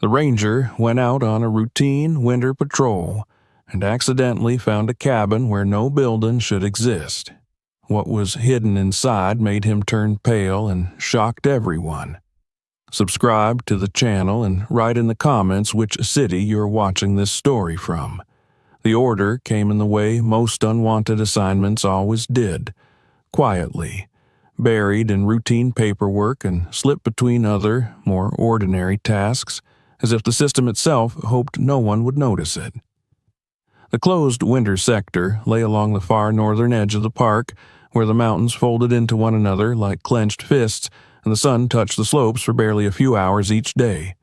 The ranger went out on a routine winter patrol and accidentally found a cabin where no building should exist. What was hidden inside made him turn pale and shocked everyone. Subscribe to the channel and write in the comments which city you're watching this story from. The order came in the way most unwanted assignments always did, quietly, buried in routine paperwork and slipped between other, more ordinary tasks, as if the system itself hoped no one would notice it. The closed winter sector lay along the far northern edge of the park, where the mountains folded into one another like clenched fists, and the sun touched the slopes for barely a few hours each day.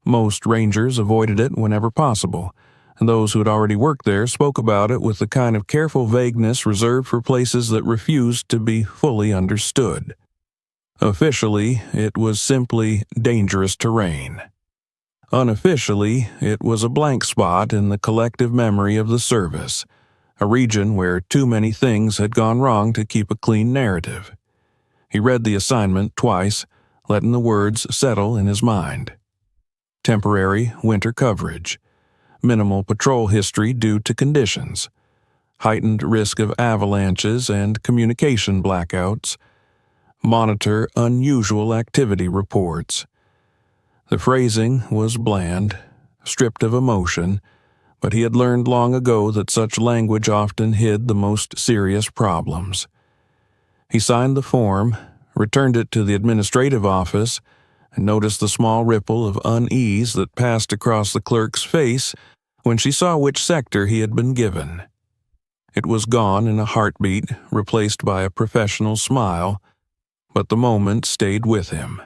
Most rangers avoided it whenever possible, and those who had already worked there spoke about it with the kind of careful vagueness reserved for places that refused to be fully understood. Officially, it was simply dangerous terrain. Unofficially, it was a blank spot in the collective memory of the service, a region where too many things had gone wrong to keep a clean narrative. He read the assignment twice, letting the words settle in his mind. Temporary winter coverage. Minimal patrol history due to conditions. Heightened risk of avalanches and communication blackouts. Monitor unusual activity reports. The phrasing was bland, stripped of emotion, but he had learned long ago that such language often hid the most serious problems. He signed the form, returned it to the administrative office, and noticed the small ripple of unease that passed across the clerk's face when she saw which sector he had been given. It was gone in a heartbeat, replaced by a professional smile, but the moment stayed with him.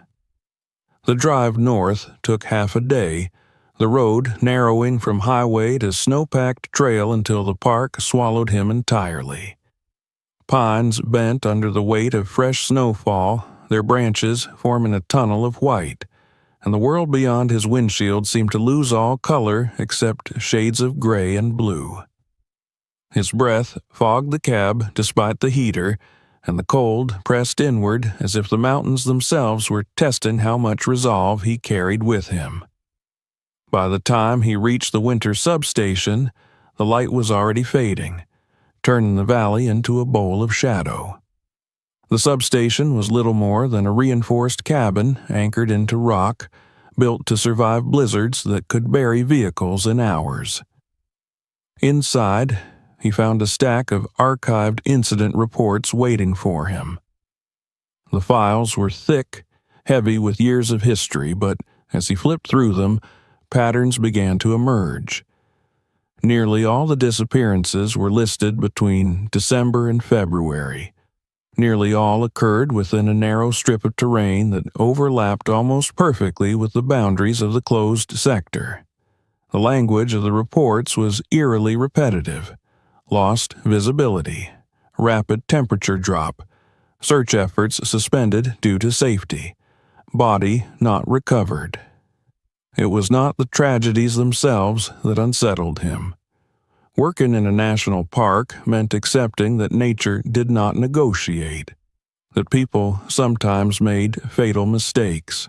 The drive north took half a day, the road narrowing from highway to snow-packed trail until the park swallowed him entirely. Pines bent under the weight of fresh snowfall, their branches forming a tunnel of white, and the world beyond his windshield seemed to lose all color except shades of gray and blue. His breath fogged the cab despite the heater, and the cold pressed inward as if the mountains themselves were testing how much resolve he carried with him. By the time he reached the winter substation, the light was already fading, turning the valley into a bowl of shadow. The substation was little more than a reinforced cabin anchored into rock, built to survive blizzards that could bury vehicles in hours. Inside, he found a stack of archived incident reports waiting for him. The files were thick, heavy with years of history, but as he flipped through them, patterns began to emerge. Nearly all the disappearances were listed between December and February. Nearly all occurred within a narrow strip of terrain that overlapped almost perfectly with the boundaries of the closed sector. The language of the reports was eerily repetitive. Lost visibility, rapid temperature drop, search efforts suspended due to safety, body not recovered. It was not the tragedies themselves that unsettled him. Working in a national park meant accepting that nature did not negotiate, that people sometimes made fatal mistakes.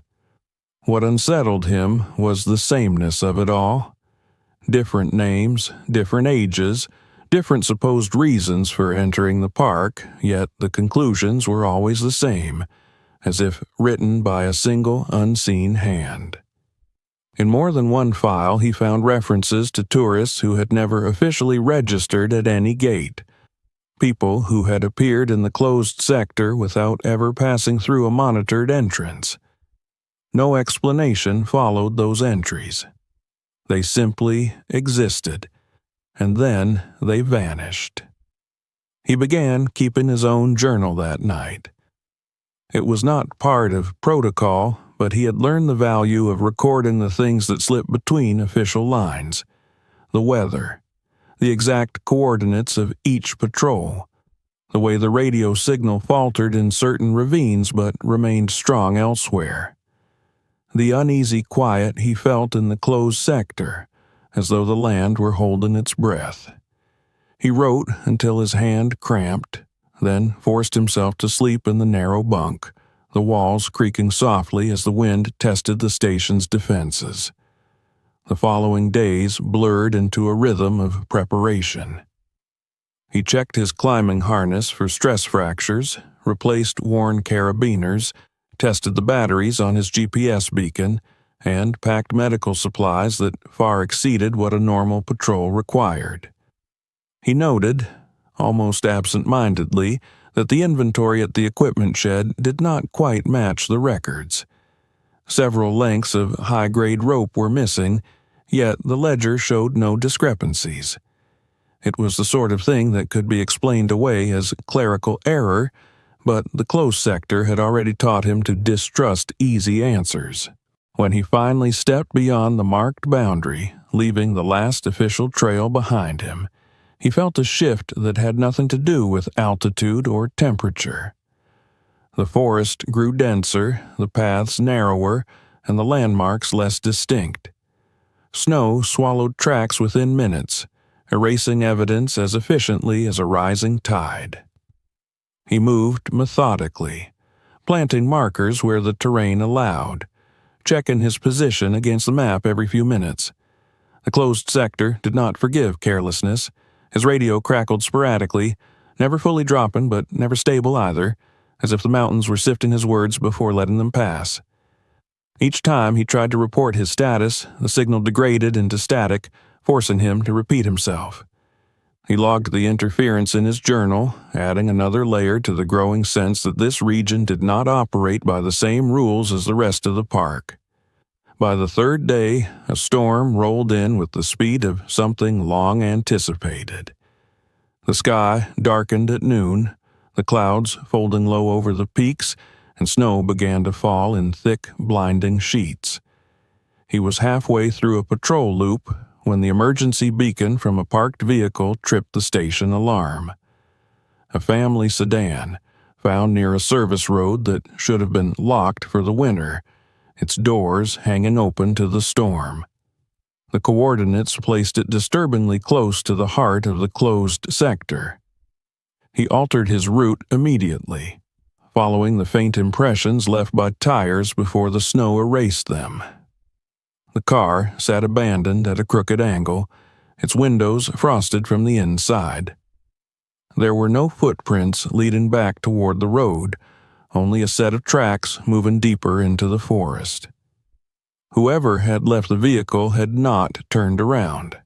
What unsettled him was the sameness of it all. Different names, different ages, different supposed reasons for entering the park, yet the conclusions were always the same, as if written by a single unseen hand. In more than one file he found references to tourists who had never officially registered at any gate, people who had appeared in the closed sector without ever passing through a monitored entrance. No explanation followed those entries. They simply existed, and then they vanished. He began keeping his own journal that night. It was not part of protocol, but he had learned the value of recording the things that slipped between official lines. The weather, the exact coordinates of each patrol, the way the radio signal faltered in certain ravines but remained strong elsewhere. The uneasy quiet he felt in the closed sector, as though the land were holding its breath. He wrote until his hand cramped, then forced himself to sleep in the narrow bunk, the walls creaking softly as the wind tested the station's defenses. The following days blurred into a rhythm of preparation. He checked his climbing harness for stress fractures, replaced worn carabiners, tested the batteries on his GPS beacon, and packed medical supplies that far exceeded what a normal patrol required. He noted, almost absent-mindedly, that the inventory at the equipment shed did not quite match the records. Several lengths of high-grade rope were missing, yet the ledger showed no discrepancies. It was the sort of thing that could be explained away as clerical error, but the close sector had already taught him to distrust easy answers. When he finally stepped beyond the marked boundary, leaving the last official trail behind him, he felt a shift that had nothing to do with altitude or temperature. The forest grew denser, the paths narrower, and the landmarks less distinct. Snow swallowed tracks within minutes, erasing evidence as efficiently as a rising tide. He moved methodically, planting markers where the terrain allowed, checking his position against the map every few minutes. The closed sector did not forgive carelessness. His radio crackled sporadically, never fully dropping but never stable either, as if the mountains were sifting his words before letting them pass. Each time he tried to report his status, the signal degraded into static, forcing him to repeat himself. He logged the interference in his journal, adding another layer to the growing sense that this region did not operate by the same rules as the rest of the park. By the third day, a storm rolled in with the speed of something long anticipated. The sky darkened at noon, the clouds folding low over the peaks, and snow began to fall in thick, blinding sheets. He was halfway through a patrol loop when the emergency beacon from a parked vehicle tripped the station alarm. A family sedan, found near a service road that should have been locked for the winter, its doors hanging open to the storm. The coordinates placed it disturbingly close to the heart of the closed sector. He altered his route immediately, following the faint impressions left by tires before the snow erased them. The car sat abandoned at a crooked angle, its windows frosted from the inside. There were no footprints leading back toward the road, only a set of tracks moving deeper into the forest. Whoever had left the vehicle had not turned around.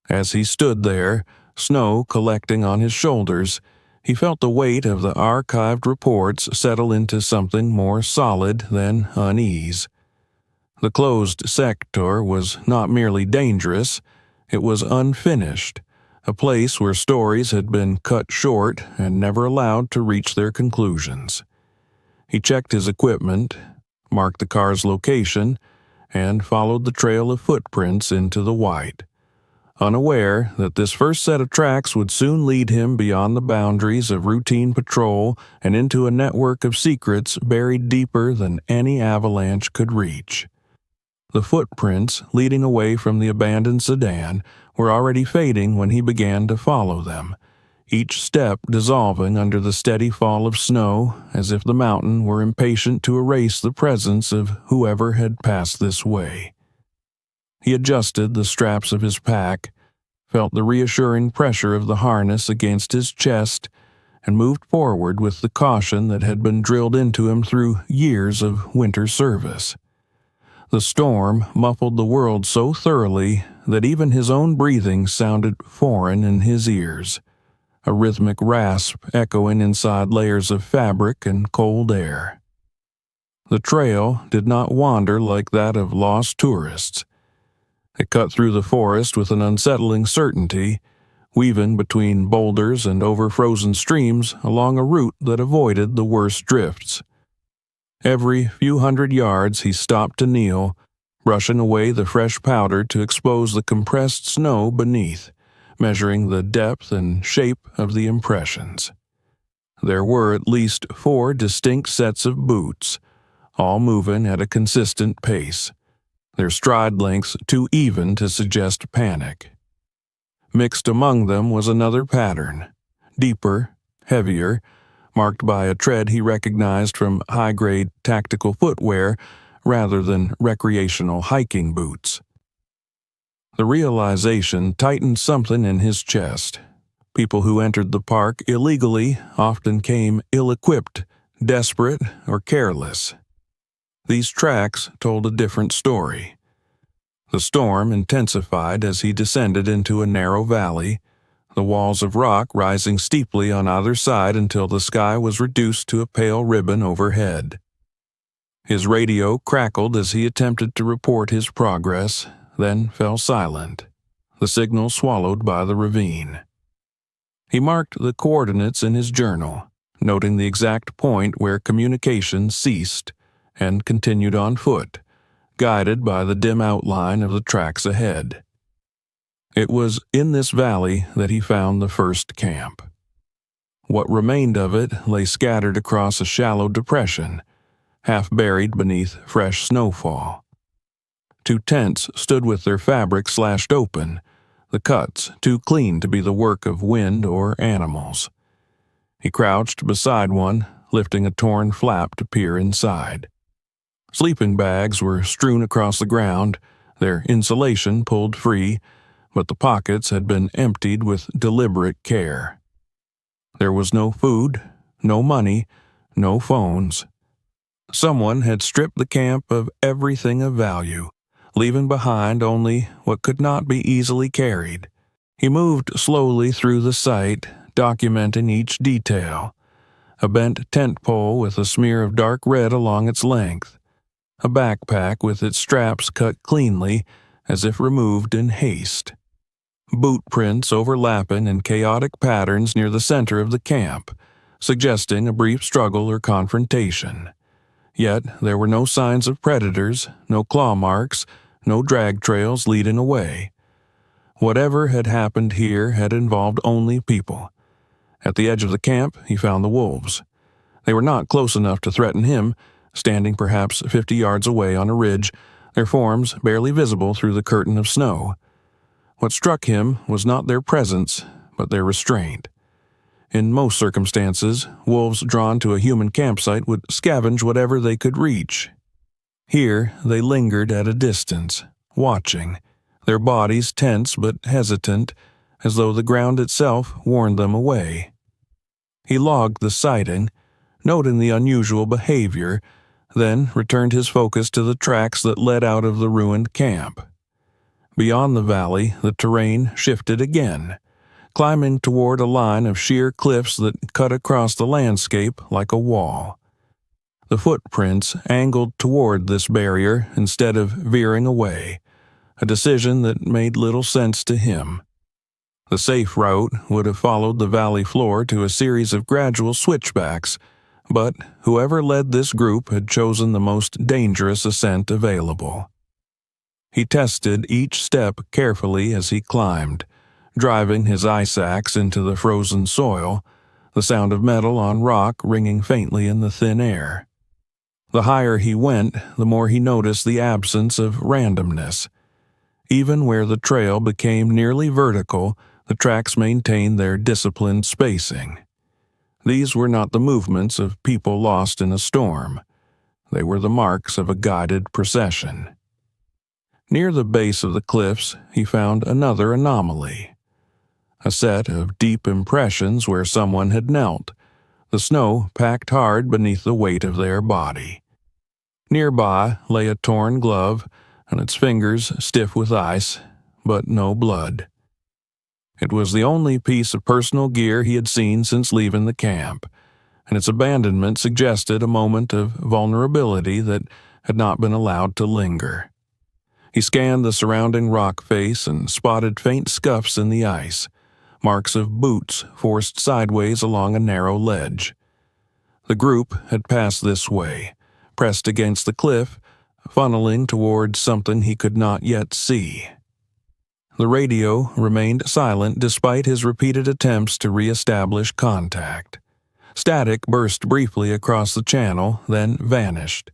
As he stood there, snow collecting on his shoulders, he felt the weight of the archived reports settle into something more solid than unease. The closed sector was not merely dangerous, it was unfinished, a place where stories had been cut short and never allowed to reach their conclusions. He checked his equipment, marked the car's location, and followed the trail of footprints into the white, unaware that this first set of tracks would soon lead him beyond the boundaries of routine patrol and into a network of secrets buried deeper than any avalanche could reach. The footprints leading away from the abandoned sedan were already fading when he began to follow them, each step dissolving under the steady fall of snow as if the mountain were impatient to erase the presence of whoever had passed this way. He adjusted the straps of his pack, felt the reassuring pressure of the harness against his chest, and moved forward with the caution that had been drilled into him through years of winter service. The storm muffled the world so thoroughly that even his own breathing sounded foreign in his ears, a rhythmic rasp echoing inside layers of fabric and cold air. The trail did not wander like that of lost tourists. It cut through the forest with an unsettling certainty, weaving between boulders and over frozen streams along a route that avoided the worst drifts. Every few hundred yards he stopped to kneel, brushing away the fresh powder to expose the compressed snow beneath, measuring the depth and shape of the impressions. There were at least 4 distinct sets of boots, all moving at a consistent pace, their stride lengths too even to suggest panic. Mixed among them was another pattern, deeper, heavier, marked by a tread he recognized from high-grade tactical footwear rather than recreational hiking boots. The realization tightened something in his chest. People who entered the park illegally often came ill-equipped, desperate, or careless. These tracks told a different story. The storm intensified as he descended into a narrow valley, the walls of rock rising steeply on either side until the sky was reduced to a pale ribbon overhead. His radio crackled as he attempted to report his progress, then fell silent, the signal swallowed by the ravine. He marked the coordinates in his journal, noting the exact point where communication ceased, and continued on foot, guided by the dim outline of the tracks ahead. It was in this valley that he found the first camp. What remained of it lay scattered across a shallow depression, half buried beneath fresh snowfall. 2 tents stood with their fabric slashed open, the cuts too clean to be the work of wind or animals. He crouched beside one, lifting a torn flap to peer inside. Sleeping bags were strewn across the ground, their insulation pulled free, but the pockets had been emptied with deliberate care. There was no food, no money, no phones. Someone had stripped the camp of everything of value, leaving behind only what could not be easily carried. He moved slowly through the site, documenting each detail. A bent tent pole with a smear of dark red along its length. A backpack with its straps cut cleanly, as if removed in haste. Boot prints overlapping in chaotic patterns near the center of the camp, suggesting a brief struggle or confrontation. Yet there were no signs of predators, no claw marks, no drag trails leading away. Whatever had happened here had involved only people. At the edge of the camp, he found the wolves. They were not close enough to threaten him, standing perhaps 50 yards away on a ridge, their forms barely visible through the curtain of snow. What struck him was not their presence, but their restraint. In most circumstances, wolves drawn to a human campsite would scavenge whatever they could reach. Here, they lingered at a distance, watching, their bodies tense but hesitant, as though the ground itself warned them away. He logged the sighting, noting the unusual behavior, then returned his focus to the tracks that led out of the ruined camp. Beyond the valley, the terrain shifted again, climbing toward a line of sheer cliffs that cut across the landscape like a wall. The footprints angled toward this barrier instead of veering away, a decision that made little sense to him. The safe route would have followed the valley floor to a series of gradual switchbacks, but whoever led this group had chosen the most dangerous ascent available. He tested each step carefully as he climbed, driving his ice axe into the frozen soil, the sound of metal on rock ringing faintly in the thin air. The higher he went, the more he noticed the absence of randomness. Even where the trail became nearly vertical, the tracks maintained their disciplined spacing. These were not the movements of people lost in a storm. They were the marks of a guided procession. Near the base of the cliffs, he found another anomaly. A set of deep impressions where someone had knelt, the snow packed hard beneath the weight of their body. Nearby lay a torn glove, and its fingers stiff with ice, but no blood. It was the only piece of personal gear he had seen since leaving the camp, and its abandonment suggested a moment of vulnerability that had not been allowed to linger. He scanned the surrounding rock face and spotted faint scuffs in the ice, marks of boots forced sideways along a narrow ledge. The group had passed this way, pressed against the cliff, funneling towards something he could not yet see. The radio remained silent despite his repeated attempts to re-establish contact. Static burst briefly across the channel, then vanished,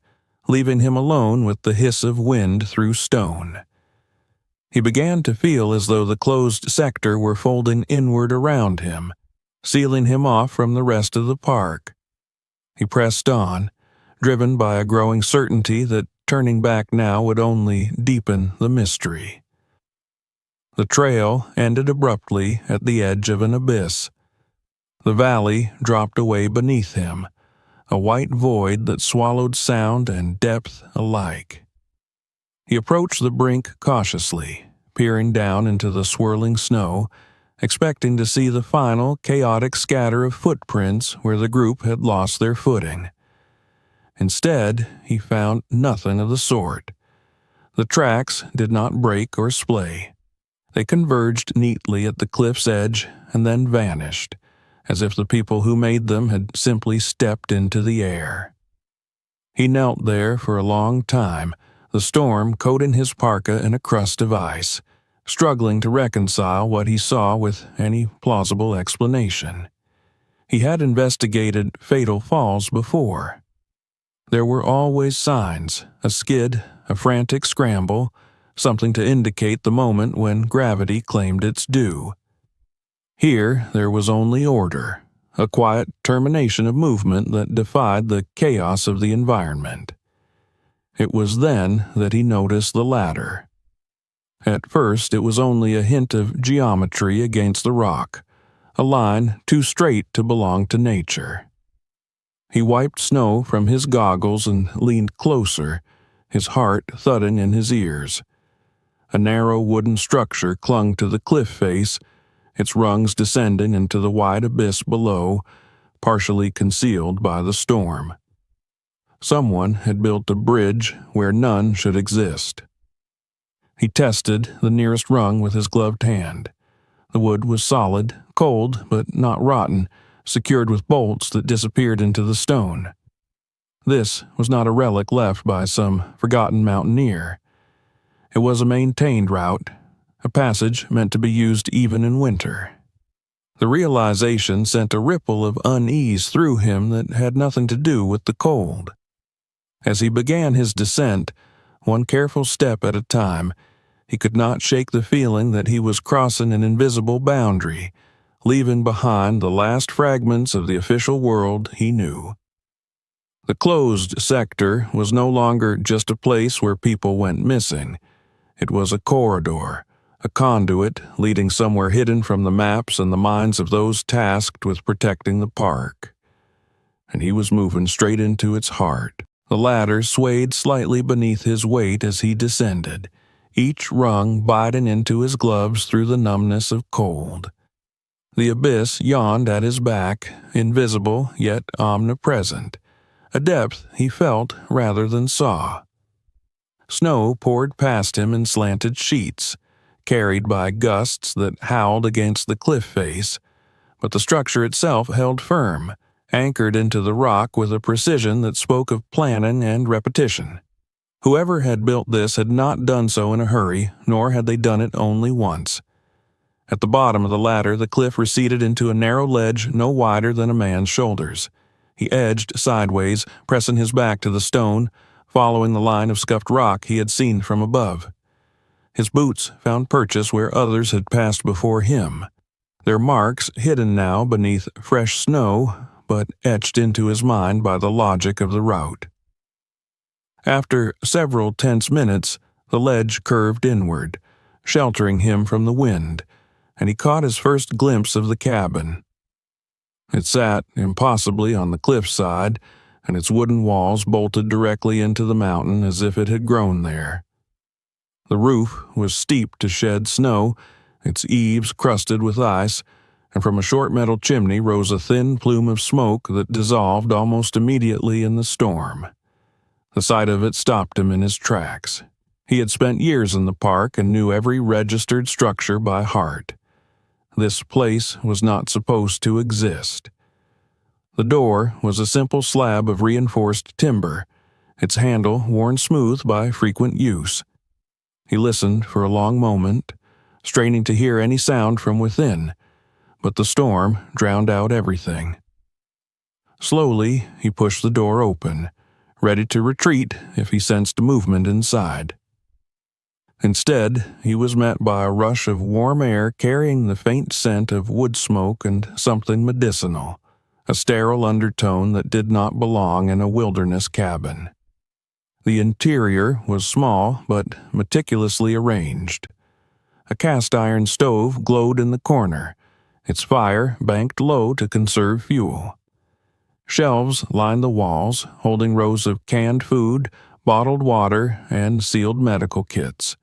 leaving him alone with the hiss of wind through stone. He began to feel as though the closed sector were folding inward around him, sealing him off from the rest of the park. He pressed on, driven by a growing certainty that turning back now would only deepen the mystery. The trail ended abruptly at the edge of an abyss. The valley dropped away beneath him, a white void that swallowed sound and depth alike. He approached the brink cautiously, peering down into the swirling snow, expecting to see the final chaotic scatter of footprints where the group had lost their footing. Instead, he found nothing of the sort. The tracks did not break or splay. They converged neatly at the cliff's edge and then vanished, as if the people who made them had simply stepped into the air. He knelt there for a long time, the storm coating his parka in a crust of ice, struggling to reconcile what he saw with any plausible explanation. He had investigated fatal falls before. There were always signs, a skid, a frantic scramble, something to indicate the moment when gravity claimed its due. Here there was only order, a quiet termination of movement that defied the chaos of the environment. It was then that he noticed the ladder. At first it was only a hint of geometry against the rock, a line too straight to belong to nature. He wiped snow from his goggles and leaned closer, his heart thudding in his ears. A narrow wooden structure clung to the cliff face, its rungs descending into the wide abyss below, partially concealed by the storm. Someone had built a bridge where none should exist. He tested the nearest rung with his gloved hand. The wood was solid, cold but not rotten, secured with bolts that disappeared into the stone. This was not a relic left by some forgotten mountaineer. It was a maintained route, a passage meant to be used even in winter. The realization sent a ripple of unease through him that had nothing to do with the cold. As he began his descent, one careful step at a time, he could not shake the feeling that he was crossing an invisible boundary, leaving behind the last fragments of the official world he knew. The closed sector was no longer just a place where people went missing. It was a corridor, a conduit leading somewhere hidden from the maps and the minds of those tasked with protecting the park. And he was moving straight into its heart. The ladder swayed slightly beneath his weight as he descended, each rung biting into his gloves through the numbness of cold. The abyss yawned at his back, invisible yet omnipresent, a depth he felt rather than saw. Snow poured past him in slanted sheets, carried by gusts that howled against the cliff face, but the structure itself held firm, anchored into the rock with a precision that spoke of planning and repetition. Whoever had built this had not done so in a hurry, nor had they done it only once. At the bottom of the ladder, the cliff receded into a narrow ledge no wider than a man's shoulders. He edged sideways, pressing his back to the stone, following the line of scuffed rock he had seen from above. His boots found purchase where others had passed before him, their marks hidden now beneath fresh snow, but etched into his mind by the logic of the route. After several tense minutes, the ledge curved inward, sheltering him from the wind, and he caught his first glimpse of the cabin. It sat impossibly on the cliffside, and its wooden walls bolted directly into the mountain as if it had grown there. The roof was steep to shed snow, its eaves crusted with ice, and from a short metal chimney rose a thin plume of smoke that dissolved almost immediately in the storm. The sight of it stopped him in his tracks. He had spent years in the park and knew every registered structure by heart. This place was not supposed to exist. The door was a simple slab of reinforced timber, its handle worn smooth by frequent use. He listened for a long moment, straining to hear any sound from within, but the storm drowned out everything. Slowly, he pushed the door open, ready to retreat if he sensed movement inside. Instead, he was met by a rush of warm air carrying the faint scent of wood smoke and something medicinal, a sterile undertone that did not belong in a wilderness cabin. The interior was small but meticulously arranged. A cast-iron stove glowed in the corner, its fire banked low to conserve fuel. Shelves lined the walls, holding rows of canned food, bottled water, and sealed medical kits.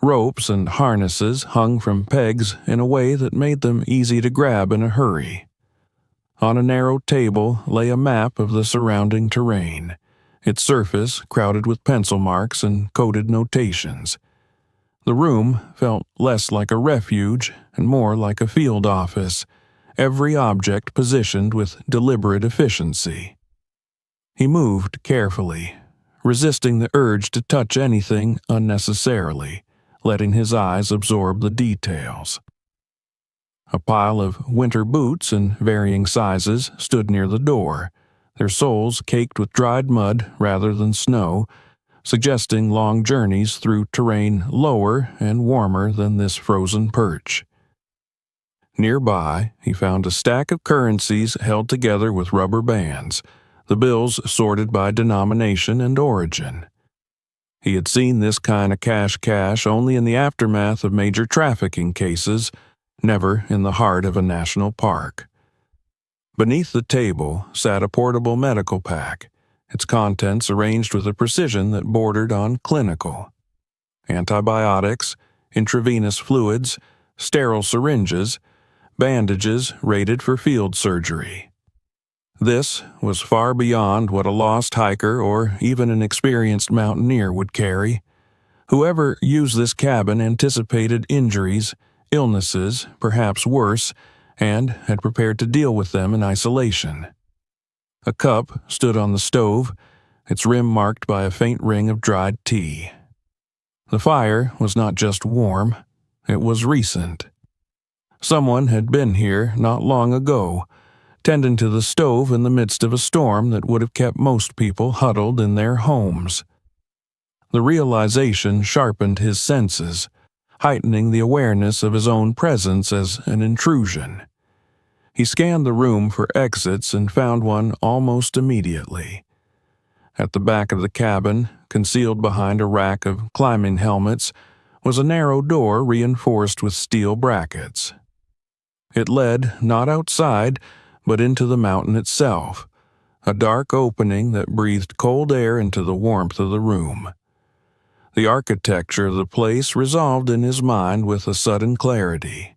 Ropes and harnesses hung from pegs in a way that made them easy to grab in a hurry. On a narrow table lay a map of the surrounding terrain, its surface crowded with pencil marks and coded notations. The room felt less like a refuge and more like a field office, every object positioned with deliberate efficiency. He moved carefully, resisting the urge to touch anything unnecessarily, letting his eyes absorb the details. A pile of winter boots in varying sizes stood near the door, their soles caked with dried mud rather than snow, suggesting long journeys through terrain lower and warmer than this frozen perch. Nearby, he found a stack of currencies held together with rubber bands, the bills sorted by denomination and origin. He had seen this kind of cash only in the aftermath of major trafficking cases, never in the heart of a national park. Beneath the table sat a portable medical pack, its contents arranged with a precision that bordered on clinical. Antibiotics, intravenous fluids, sterile syringes, bandages rated for field surgery. This was far beyond what a lost hiker or even an experienced mountaineer would carry. Whoever used this cabin anticipated injuries, illnesses, perhaps worse, and had prepared to deal with them in isolation. A cup stood on the stove, its rim marked by a faint ring of dried tea. The fire was not just warm, it was recent. Someone had been here not long ago, tending to the stove in the midst of a storm that would have kept most people huddled in their homes. The realization sharpened his senses, heightening the awareness of his own presence as an intrusion. He scanned the room for exits and found one almost immediately. At the back of the cabin, concealed behind a rack of climbing helmets, was a narrow door reinforced with steel brackets. It led not outside, but into the mountain itself, a dark opening that breathed cold air into the warmth of the room. The architecture of the place resolved in his mind with a sudden clarity.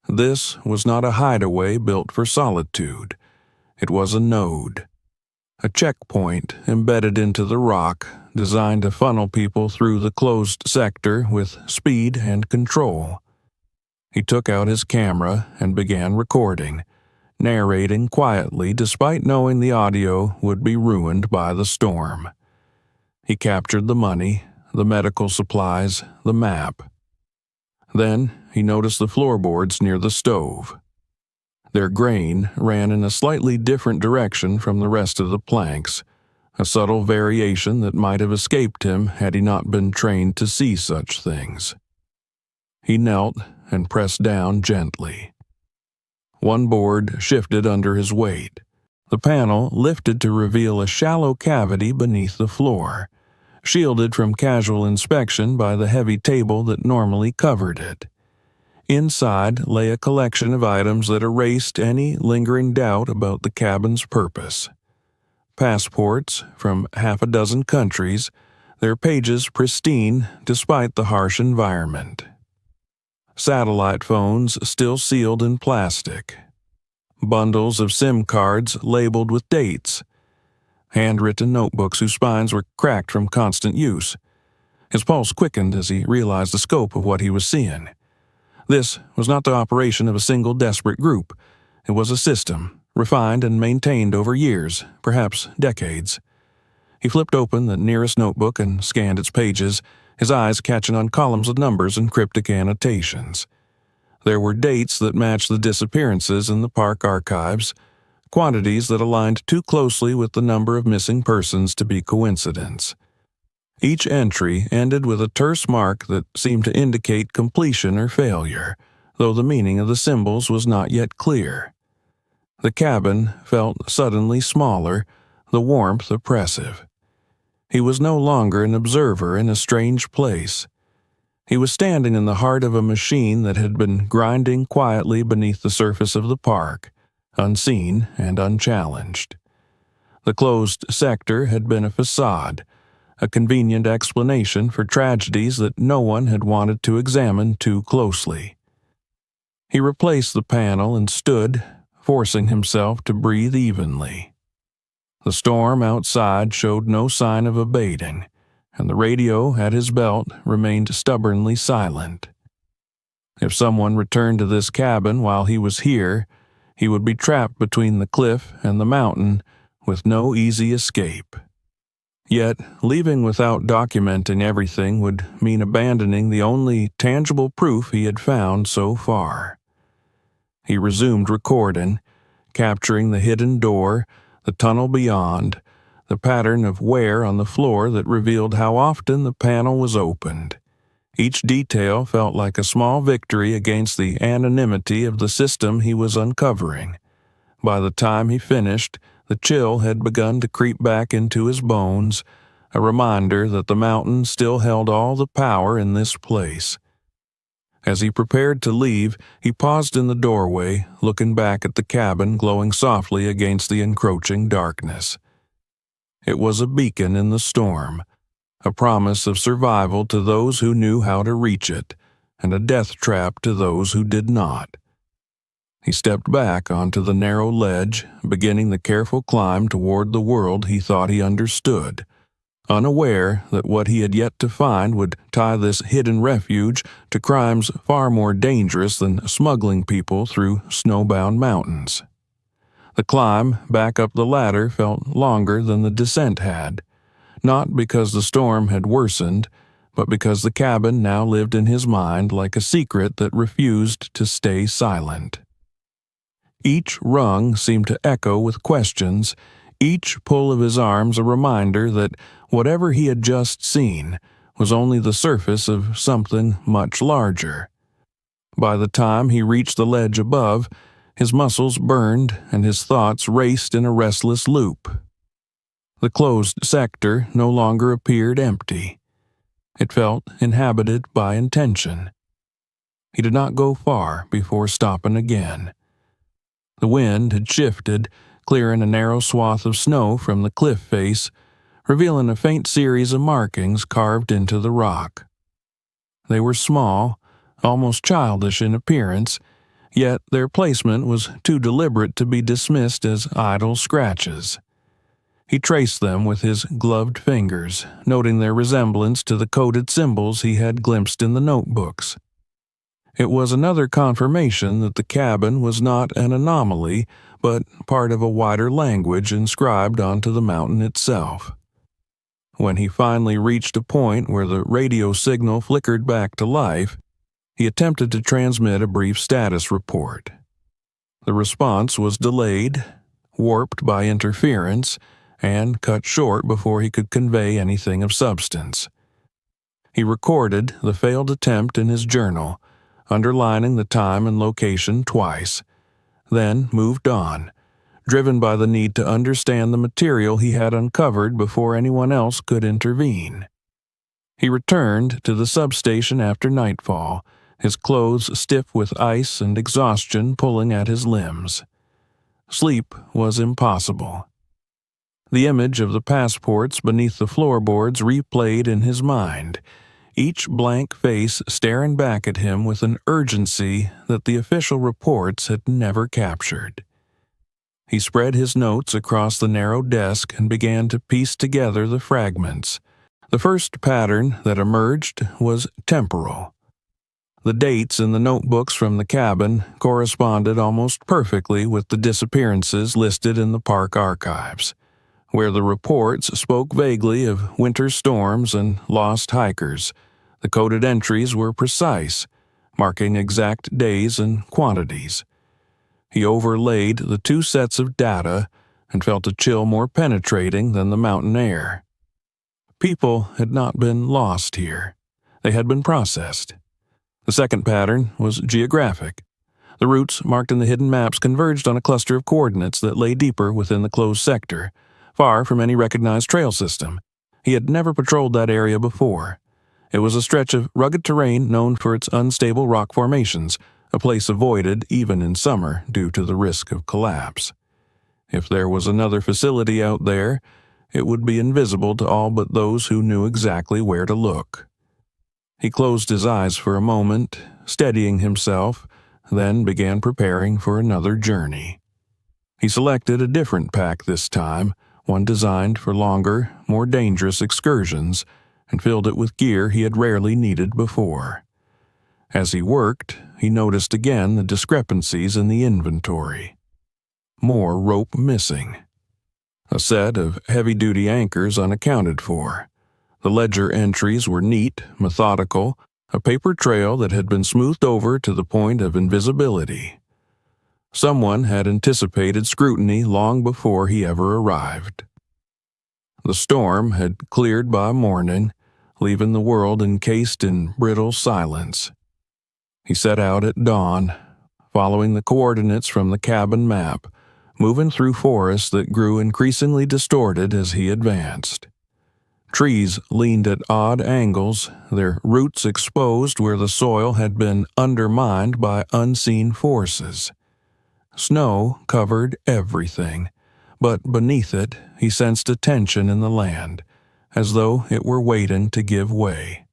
This was not a hideaway built for solitude. It was a node, a checkpoint embedded into the rock, designed to funnel people through the closed sector with speed and control. He took out his camera and began recording, narrating quietly despite knowing the audio would be ruined by the storm. He captured the money, the medical supplies, the map. Then he noticed the floorboards near the stove. Their grain ran in a slightly different direction from the rest of the planks, a subtle variation that might have escaped him had he not been trained to see such things. He knelt and pressed down gently. One board shifted under his weight. The panel lifted to reveal a shallow cavity beneath the floor, shielded from casual inspection by the heavy table that normally covered it. Inside lay a collection of items that erased any lingering doubt about the cabin's purpose. Passports from half a dozen countries, their pages pristine despite the harsh environment. Satellite phones still sealed in plastic. Bundles of SIM cards labeled with dates. Handwritten notebooks whose spines were cracked from constant use. His pulse quickened as he realized the scope of what he was seeing. This was not the operation of a single desperate group. It was a system, refined and maintained over years, perhaps decades. He flipped open the nearest notebook and scanned its pages, his eyes catching on columns of numbers and cryptic annotations. There were dates that matched the disappearances in the park archives, quantities that aligned too closely with the number of missing persons to be coincidence. Each entry ended with a terse mark that seemed to indicate completion or failure, though the meaning of the symbols was not yet clear. The cabin felt suddenly smaller, the warmth oppressive. He was no longer an observer in a strange place. He was standing in the heart of a machine that had been grinding quietly beneath the surface of the park, unseen and unchallenged. The closed sector had been a facade, a convenient explanation for tragedies that no one had wanted to examine too closely. He replaced the panel and stood, forcing himself to breathe evenly. The storm outside showed no sign of abating, and the radio at his belt remained stubbornly silent. If someone returned to this cabin while he was here, he would be trapped between the cliff and the mountain with no easy escape. Yet, leaving without documenting everything would mean abandoning the only tangible proof he had found so far. He resumed recording, capturing the hidden door, the tunnel beyond, the pattern of wear on the floor that revealed how often the panel was opened. Each detail felt like a small victory against the anonymity of the system he was uncovering. By the time he finished, the chill had begun to creep back into his bones, a reminder that the mountain still held all the power in this place. As he prepared to leave, he paused in the doorway, looking back at the cabin glowing softly against the encroaching darkness. It was a beacon in the storm, a promise of survival to those who knew how to reach it, and a death trap to those who did not. He stepped back onto the narrow ledge, beginning the careful climb toward the world he thought he understood, unaware that what he had yet to find would tie this hidden refuge to crimes far more dangerous than smuggling people through snowbound mountains. The climb back up the ladder felt longer than the descent had, not because the storm had worsened, but because the cabin now lived in his mind like a secret that refused to stay silent. Each rung seemed to echo with questions, each pull of his arms a reminder that whatever he had just seen was only the surface of something much larger. By the time he reached the ledge above, his muscles burned and his thoughts raced in a restless loop. The closed sector no longer appeared empty. It felt inhabited by intention. He did not go far before stopping again. The wind had shifted, clearing a narrow swath of snow from the cliff face, revealing a faint series of markings carved into the rock. They were small, almost childish in appearance, yet their placement was too deliberate to be dismissed as idle scratches. He traced them with his gloved fingers, noting their resemblance to the coded symbols he had glimpsed in the notebooks. It was another confirmation that the cabin was not an anomaly, but part of a wider language inscribed onto the mountain itself. When he finally reached a point where the radio signal flickered back to life, he attempted to transmit a brief status report. The response was delayed, warped by interference, and cut short before he could convey anything of substance. He recorded the failed attempt in his journal, underlining the time and location twice, then moved on, driven by the need to understand the material he had uncovered before anyone else could intervene. He returned to the substation after nightfall, his clothes stiff with ice and exhaustion pulling at his limbs. Sleep was impossible. The image of the passports beneath the floorboards replayed in his mind, each blank face staring back at him with an urgency that the official reports had never captured. He spread his notes across the narrow desk and began to piece together the fragments. The first pattern that emerged was temporal. The dates in the notebooks from the cabin corresponded almost perfectly with the disappearances listed in the park archives. Where the reports spoke vaguely of winter storms and lost hikers, the coded entries were precise, marking exact days and quantities. He overlaid the two sets of data and felt a chill more penetrating than the mountain air. People had not been lost here. They had been processed. The second pattern was geographic. The routes marked in the hidden maps converged on a cluster of coordinates that lay deeper within the closed sector, far from any recognized trail system. He had never patrolled that area before. It was a stretch of rugged terrain known for its unstable rock formations, a place avoided even in summer due to the risk of collapse. If there was another facility out there, it would be invisible to all but those who knew exactly where to look. He closed his eyes for a moment, steadying himself, then began preparing for another journey. He selected a different pack this time, one designed for longer, more dangerous excursions, and filled it with gear he had rarely needed before. As he worked, he noticed again the discrepancies in the inventory. More rope missing. A set of heavy-duty anchors unaccounted for. The ledger entries were neat, methodical, a paper trail that had been smoothed over to the point of invisibility. Someone had anticipated scrutiny long before he ever arrived. The storm had cleared by morning, leaving the world encased in brittle silence. He set out at dawn, following the coordinates from the cabin map, moving through forests that grew increasingly distorted as he advanced. Trees leaned at odd angles, their roots exposed where the soil had been undermined by unseen forces. Snow covered everything, but beneath it he sensed a tension in the land, as though it were waiting to give way.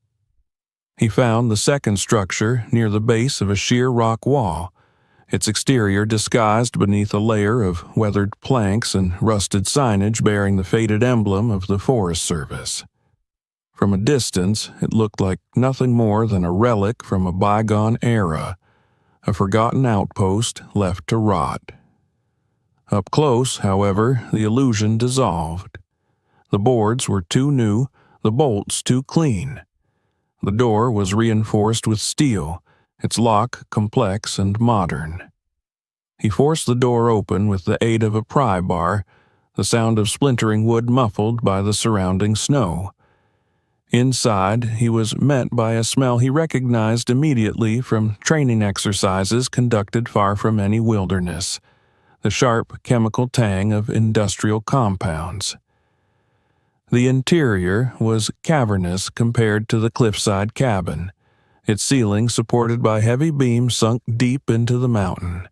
He found the second structure near the base of a sheer rock wall, its exterior disguised beneath a layer of weathered planks and rusted signage bearing the faded emblem of the Forest Service. From a distance, it looked like nothing more than a relic from a bygone era, a forgotten outpost left to rot. Up close, however, the illusion dissolved. The boards were too new, the bolts too clean. The door was reinforced with steel, its lock complex and modern. He forced the door open with the aid of a pry bar, the sound of splintering wood muffled by the surrounding snow. Inside, he was met by a smell he recognized immediately from training exercises conducted far from any wilderness, the sharp chemical tang of industrial compounds. The interior was cavernous compared to the cliffside cabin, its ceiling supported by heavy beams sunk deep into the mountain.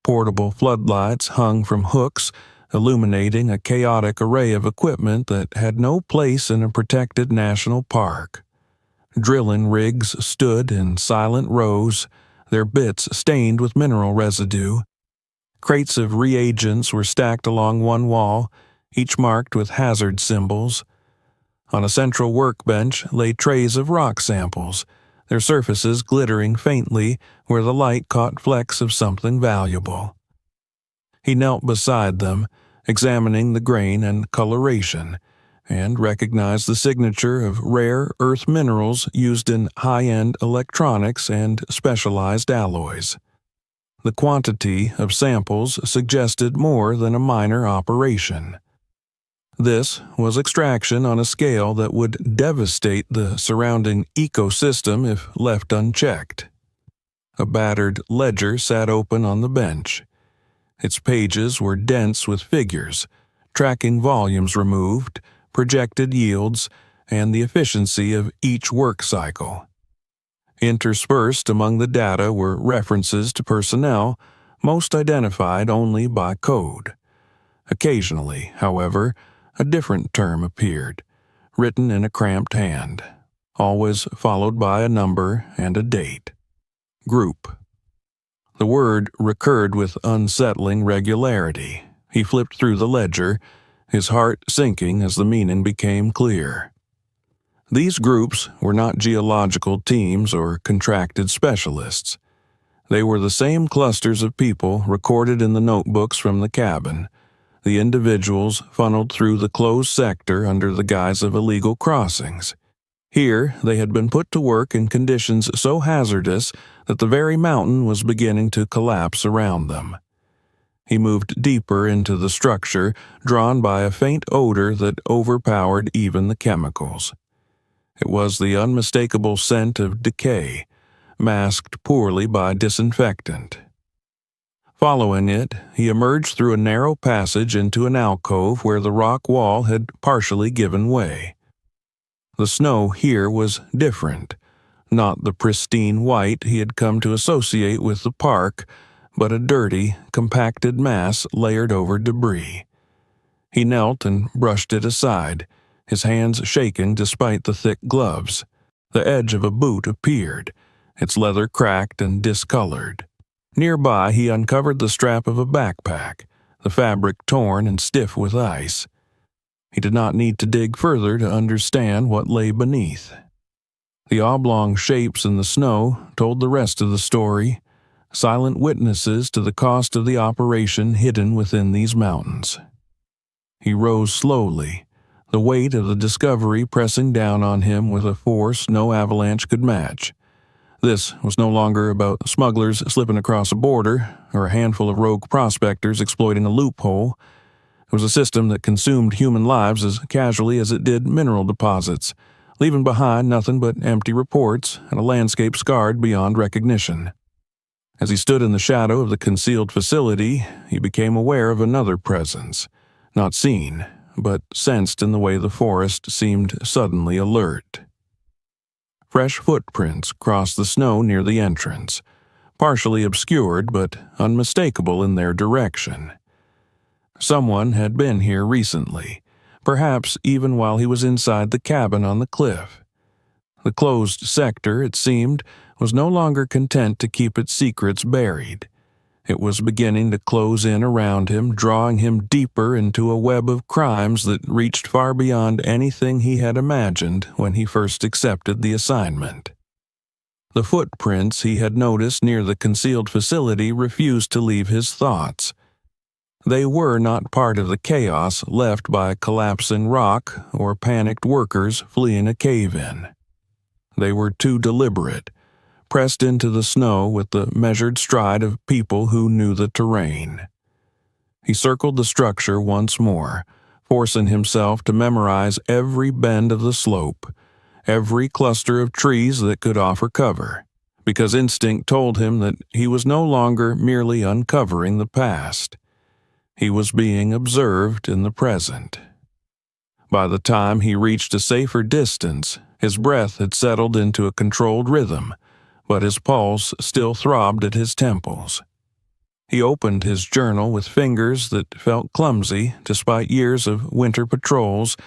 Portable floodlights hung from hooks, illuminating a chaotic array of equipment that had no place in a protected national park. Drilling rigs stood in silent rows, their bits stained with mineral residue. Crates of reagents were stacked along one wall, each marked with hazard symbols. On a central workbench lay trays of rock samples, their surfaces glittering faintly where the light caught flecks of something valuable. He knelt beside them, examining the grain and coloration, and recognized the signature of rare earth minerals used in high-end electronics and specialized alloys. The quantity of samples suggested more than a minor operation. This was extraction on a scale that would devastate the surrounding ecosystem if left unchecked. A battered ledger sat open on the bench. Its pages were dense with figures, tracking volumes removed, projected yields, and the efficiency of each work cycle. Interspersed among the data were references to personnel, most identified only by code. Occasionally, however, a different term appeared, written in a cramped hand, always followed by a number and a date. Group. The word recurred with unsettling regularity. He flipped through the ledger, his heart sinking as the meaning became clear. These groups were not geological teams or contracted specialists. They were the same clusters of people recorded in the notebooks from the cabin, the individuals funneled through the closed sector under the guise of illegal crossings. Here, they had been put to work in conditions so hazardous that the very mountain was beginning to collapse around them. He moved deeper into the structure, drawn by a faint odor that overpowered even the chemicals. It was the unmistakable scent of decay, masked poorly by disinfectant. Following it, he emerged through a narrow passage into an alcove where the rock wall had partially given way. The snow here was different, not the pristine white he had come to associate with the park, but a dirty, compacted mass layered over debris. He knelt and brushed it aside, his hands shaking despite the thick gloves. The edge of a boot appeared, its leather cracked and discolored. Nearby, he uncovered the strap of a backpack, the fabric torn and stiff with ice. He did not need to dig further to understand what lay beneath. The oblong shapes in the snow told the rest of the story, silent witnesses to the cost of the operation hidden within these mountains. He rose slowly, the weight of the discovery pressing down on him with a force no avalanche could match. This was no longer about smugglers slipping across a border or a handful of rogue prospectors exploiting a loophole. It was a system that consumed human lives as casually as it did mineral deposits, leaving behind nothing but empty reports and a landscape scarred beyond recognition. As he stood in the shadow of the concealed facility, he became aware of another presence, not seen, but sensed in the way the forest seemed suddenly alert. Fresh footprints crossed the snow near the entrance, partially obscured but unmistakable in their direction. Someone had been here recently, perhaps even while he was inside the cabin on the cliff. The closed sector, it seemed, was no longer content to keep its secrets buried. It was beginning to close in around him, drawing him deeper into a web of crimes that reached far beyond anything he had imagined when he first accepted the assignment. The footprints he had noticed near the concealed facility refused to leave his thoughts. They were not part of the chaos left by collapsing rock or panicked workers fleeing a cave-in. They were too deliberate, pressed into the snow with the measured stride of people who knew the terrain. He circled the structure once more, forcing himself to memorize every bend of the slope, every cluster of trees that could offer cover, because instinct told him that he was no longer merely uncovering the past. He was being observed in the present. By the time he reached a safer distance, his breath had settled into a controlled rhythm, but his pulse still throbbed at his temples. He opened his journal with fingers that felt clumsy despite years of winter patrols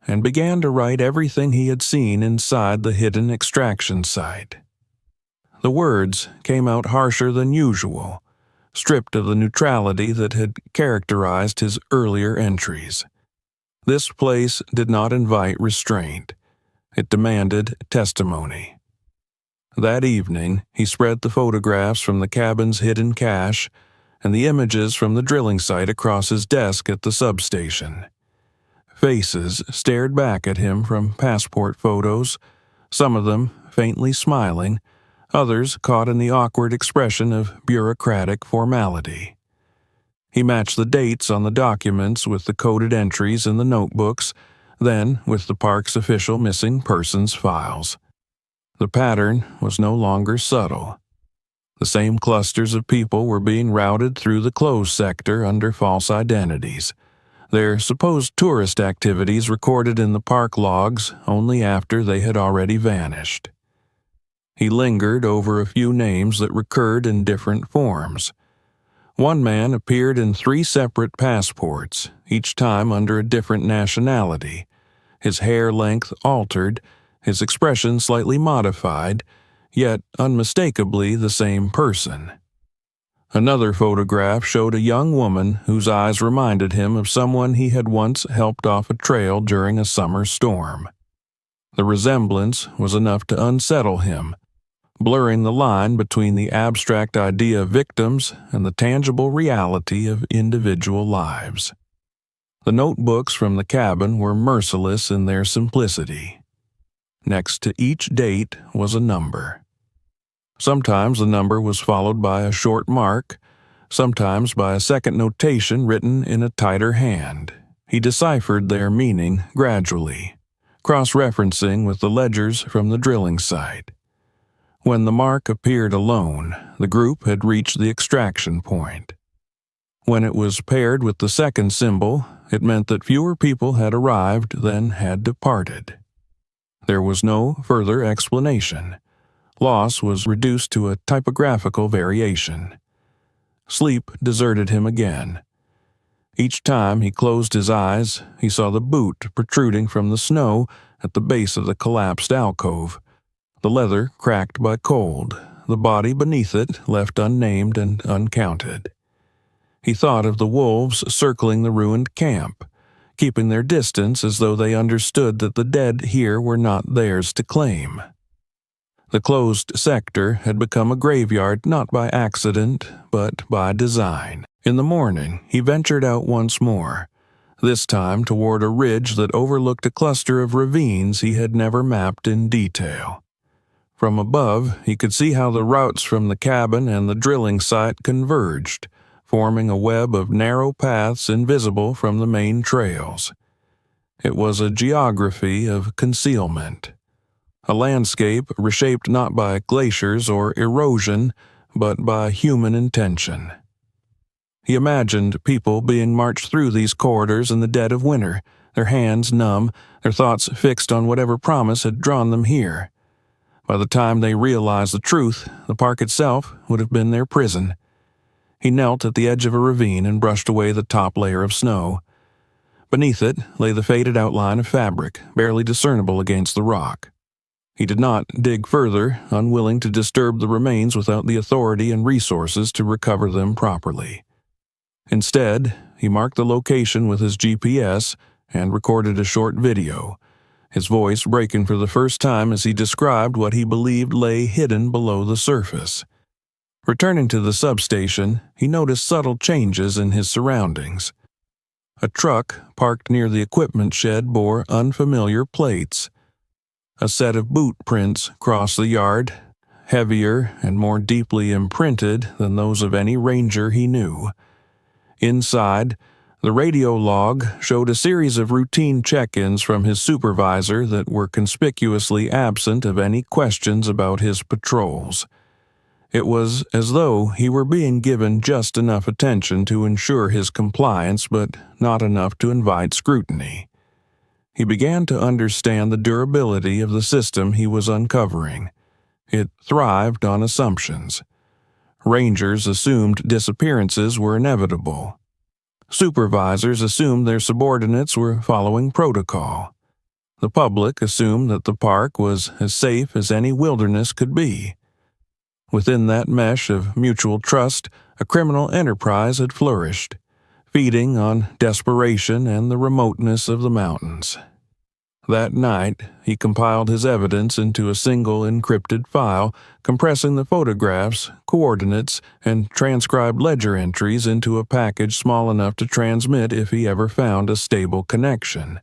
and began to write everything he had seen inside the hidden extraction site. The words came out harsher than usual, stripped of the neutrality that had characterized his earlier entries. This place did not invite restraint. It demanded testimony. That evening, he spread the photographs from the cabin's hidden cache and the images from the drilling site across his desk at the substation. Faces stared back at him from passport photos, some of them faintly smiling, others caught in the awkward expression of bureaucratic formality. He matched the dates on the documents with the coded entries in the notebooks, then with the park's official missing persons files. The pattern was no longer subtle. The same clusters of people were being routed through the closed sector under false identities, their supposed tourist activities recorded in the park logs only after they had already vanished. He lingered over a few names that recurred in different forms. One man appeared in 3 separate passports, each time under a different nationality, his hair length altered, his expression slightly modified, yet unmistakably the same person. Another photograph showed a young woman whose eyes reminded him of someone he had once helped off a trail during a summer storm. The resemblance was enough to unsettle him, blurring the line between the abstract idea of victims and the tangible reality of individual lives. The notebooks from the cabin were merciless in their simplicity. Next to each date was a number. Sometimes the number was followed by a short mark, sometimes by a second notation written in a tighter hand. He deciphered their meaning gradually, cross-referencing with the ledgers from the drilling site. When the mark appeared alone, the group had reached the extraction point. When it was paired with the second symbol, it meant that fewer people had arrived than had departed. There was no further explanation. Loss was reduced to a typographical variation. Sleep deserted him again. Each time he closed his eyes, he saw the boot protruding from the snow at the base of the collapsed alcove, the leather cracked by cold, the body beneath it left unnamed and uncounted. He thought of the wolves circling the ruined camp, keeping their distance as though they understood that the dead here were not theirs to claim. The closed sector had become a graveyard not by accident, but by design. In the morning, he ventured out once more, this time toward a ridge that overlooked a cluster of ravines he had never mapped in detail. From above, he could see how the routes from the cabin and the drilling site converged, forming a web of narrow paths invisible from the main trails. It was a geography of concealment, a landscape reshaped not by glaciers or erosion, but by human intention. He imagined people being marched through these corridors in the dead of winter, their hands numb, their thoughts fixed on whatever promise had drawn them here. By the time they realized the truth, the park itself would have been their prison. He knelt at the edge of a ravine and brushed away the top layer of snow. Beneath it lay the faded outline of fabric, barely discernible against the rock. He did not dig further, unwilling to disturb the remains without the authority and resources to recover them properly. Instead, he marked the location with his GPS and recorded a short video, his voice breaking for the first time as he described what he believed lay hidden below the surface. Returning to the substation, he noticed subtle changes in his surroundings. A truck parked near the equipment shed bore unfamiliar plates. A set of boot prints crossed the yard, heavier and more deeply imprinted than those of any ranger he knew. Inside, the radio log showed a series of routine check-ins from his supervisor that were conspicuously absent of any questions about his patrols. It was as though he were being given just enough attention to ensure his compliance, but not enough to invite scrutiny. He began to understand the durability of the system he was uncovering. It thrived on assumptions. Rangers assumed disappearances were inevitable. Supervisors assumed their subordinates were following protocol. The public assumed that the park was as safe as any wilderness could be. Within that mesh of mutual trust, a criminal enterprise had flourished, feeding on desperation and the remoteness of the mountains. That night, he compiled his evidence into a single encrypted file, compressing the photographs, coordinates, and transcribed ledger entries into a package small enough to transmit if he ever found a stable connection.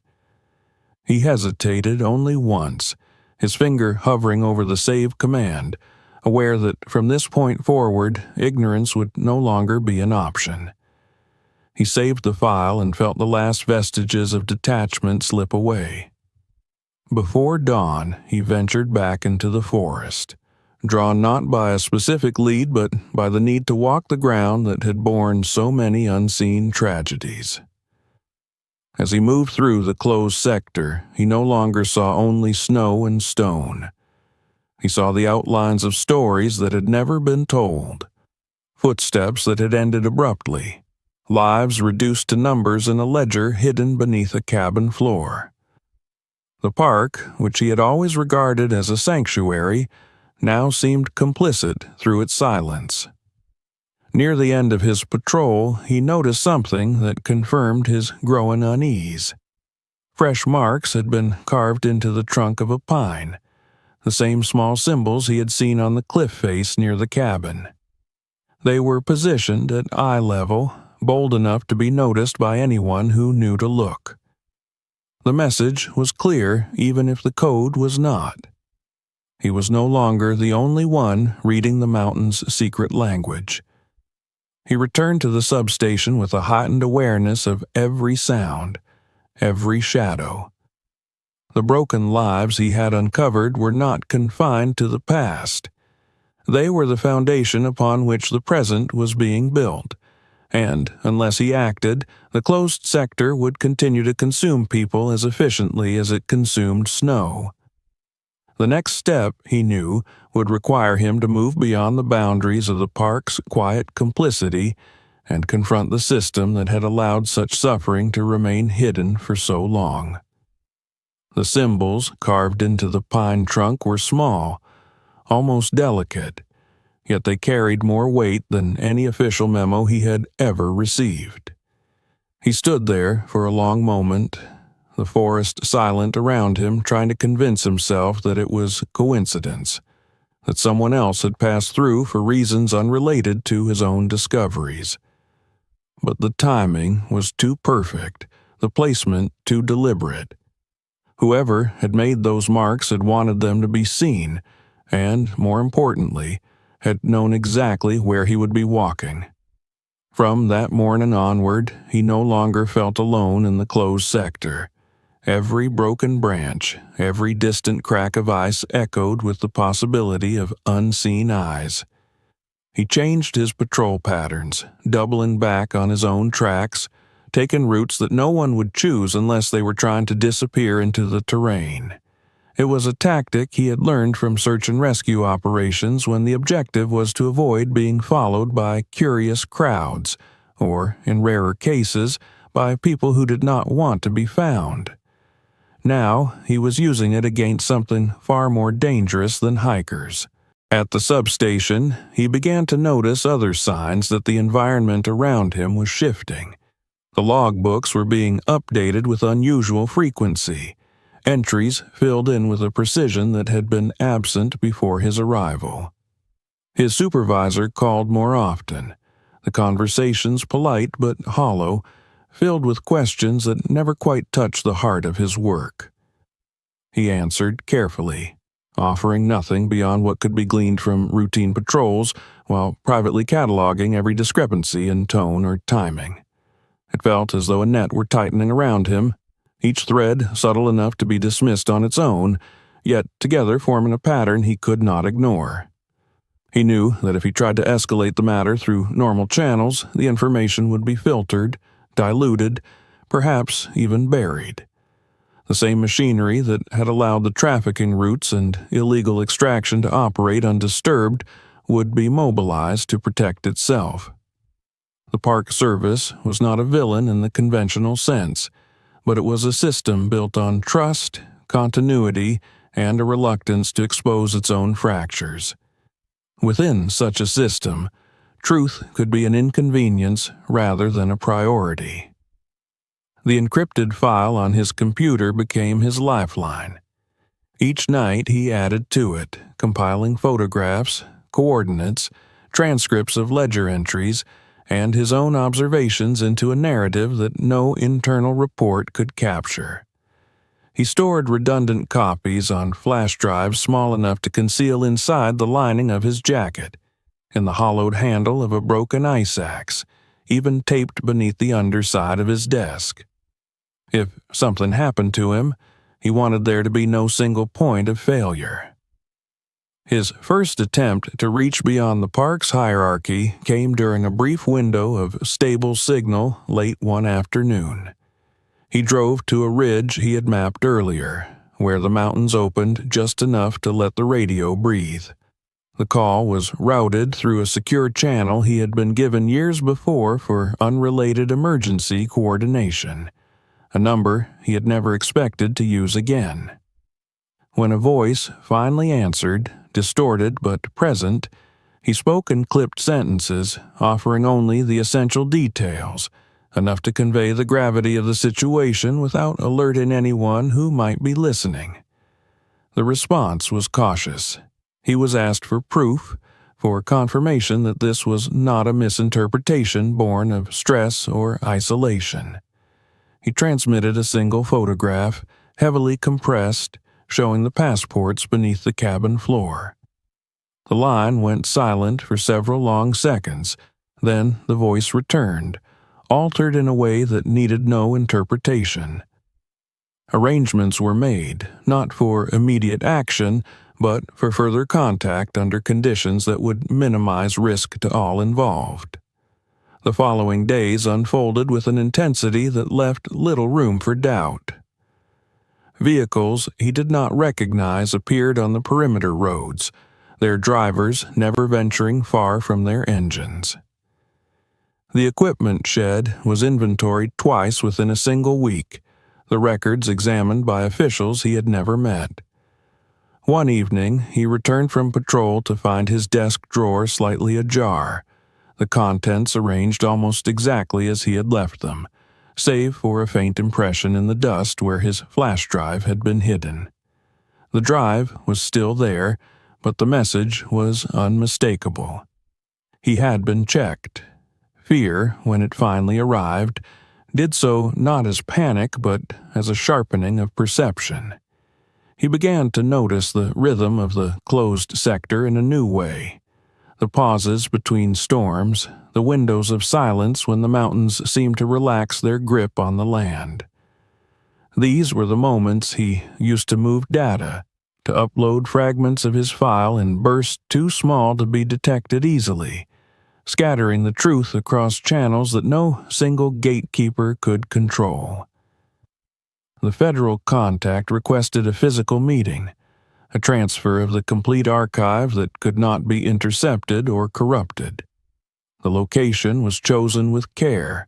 He hesitated only once, his finger hovering over the save command, aware that from this point forward, ignorance would no longer be an option. He saved the file and felt the last vestiges of detachment slip away. Before dawn, he ventured back into the forest, drawn not by a specific lead but by the need to walk the ground that had borne so many unseen tragedies. As he moved through the closed sector, he no longer saw only snow and stone. He saw the outlines of stories that had never been told, footsteps that had ended abruptly, lives reduced to numbers in a ledger hidden beneath a cabin floor. The park, which he had always regarded as a sanctuary, now seemed complicit through its silence. Near the end of his patrol, he noticed something that confirmed his growing unease. Fresh marks had been carved into the trunk of a pine, the same small symbols he had seen on the cliff face near the cabin. They were positioned at eye level, bold enough to be noticed by anyone who knew to look. The message was clear even if the code was not. He was no longer the only one reading the mountain's secret language. He returned to the substation with a heightened awareness of every sound, every shadow. The broken lives he had uncovered were not confined to the past. They were the foundation upon which the present was being built, and, unless he acted, the closed sector would continue to consume people as efficiently as it consumed snow. The next step, he knew, would require him to move beyond the boundaries of the park's quiet complicity and confront the system that had allowed such suffering to remain hidden for so long. The symbols carved into the pine trunk were small, almost delicate, yet they carried more weight than any official memo he had ever received. He stood there for a long moment, the forest silent around him, trying to convince himself that it was coincidence, that someone else had passed through for reasons unrelated to his own discoveries. But the timing was too perfect, the placement too deliberate. Whoever had made those marks had wanted them to be seen, and, more importantly, had known exactly where he would be walking. From that morning onward, he no longer felt alone in the closed sector. Every broken branch, every distant crack of ice echoed with the possibility of unseen eyes. He changed his patrol patterns, doubling back on his own tracks, taking routes that no one would choose unless they were trying to disappear into the terrain. It was a tactic he had learned from search and rescue operations when the objective was to avoid being followed by curious crowds, or, in rarer cases, by people who did not want to be found. Now he was using it against something far more dangerous than hikers. At the substation, he began to notice other signs that the environment around him was shifting. The logbooks were being updated with unusual frequency, entries filled in with a precision that had been absent before his arrival. His supervisor called more often, the conversations polite but hollow, filled with questions that never quite touched the heart of his work. He answered carefully, offering nothing beyond what could be gleaned from routine patrols, while privately cataloging every discrepancy in tone or timing. It felt as though a net were tightening around him, each thread subtle enough to be dismissed on its own, yet together forming a pattern he could not ignore. He knew that if he tried to escalate the matter through normal channels, the information would be filtered, diluted, perhaps even buried. The same machinery that had allowed the trafficking routes and illegal extraction to operate undisturbed would be mobilized to protect itself. The Park Service was not a villain in the conventional sense, but it was a system built on trust, continuity, and a reluctance to expose its own fractures. Within such a system, truth could be an inconvenience rather than a priority. The encrypted file on his computer became his lifeline. Each night he added to it, compiling photographs, coordinates, transcripts of ledger entries, and his own observations into a narrative that no internal report could capture. He stored redundant copies on flash drives small enough to conceal inside the lining of his jacket, in the hollowed handle of a broken ice axe, even taped beneath the underside of his desk. If something happened to him, he wanted there to be no single point of failure. His first attempt to reach beyond the park's hierarchy came during a brief window of stable signal late one afternoon. He drove to a ridge he had mapped earlier, where the mountains opened just enough to let the radio breathe. The call was routed through a secure channel he had been given years before for unrelated emergency coordination, a number he had never expected to use again. When a voice finally answered, distorted but present, he spoke in clipped sentences, offering only the essential details, enough to convey the gravity of the situation without alerting anyone who might be listening. The response was cautious. He was asked for proof, for confirmation that this was not a misinterpretation born of stress or isolation. He transmitted a single photograph, heavily compressed, showing the passports beneath the cabin floor. The line went silent for several long seconds, then the voice returned, altered in a way that needed no interpretation. Arrangements were made, not for immediate action, but for further contact under conditions that would minimize risk to all involved. The following days unfolded with an intensity that left little room for doubt. Vehicles he did not recognize appeared on the perimeter roads, their drivers never venturing far from their engines. The equipment shed was inventoried twice within a single week, the records examined by officials he had never met. One evening, he returned from patrol to find his desk drawer slightly ajar, the contents arranged almost exactly as he had left them, save for a faint impression in the dust where his flash drive had been hidden. The drive was still there, but the message was unmistakable. He had been checked. Fear, when it finally arrived, did so not as panic but as a sharpening of perception. He began to notice the rhythm of the closed sector in a new way. The pauses between storms, the windows of silence when the mountains seemed to relax their grip on the land. These were the moments he used to move data, to upload fragments of his file in bursts too small to be detected easily, scattering the truth across channels that no single gatekeeper could control. The federal contact requested a physical meeting, a transfer of the complete archive that could not be intercepted or corrupted. The location was chosen with care,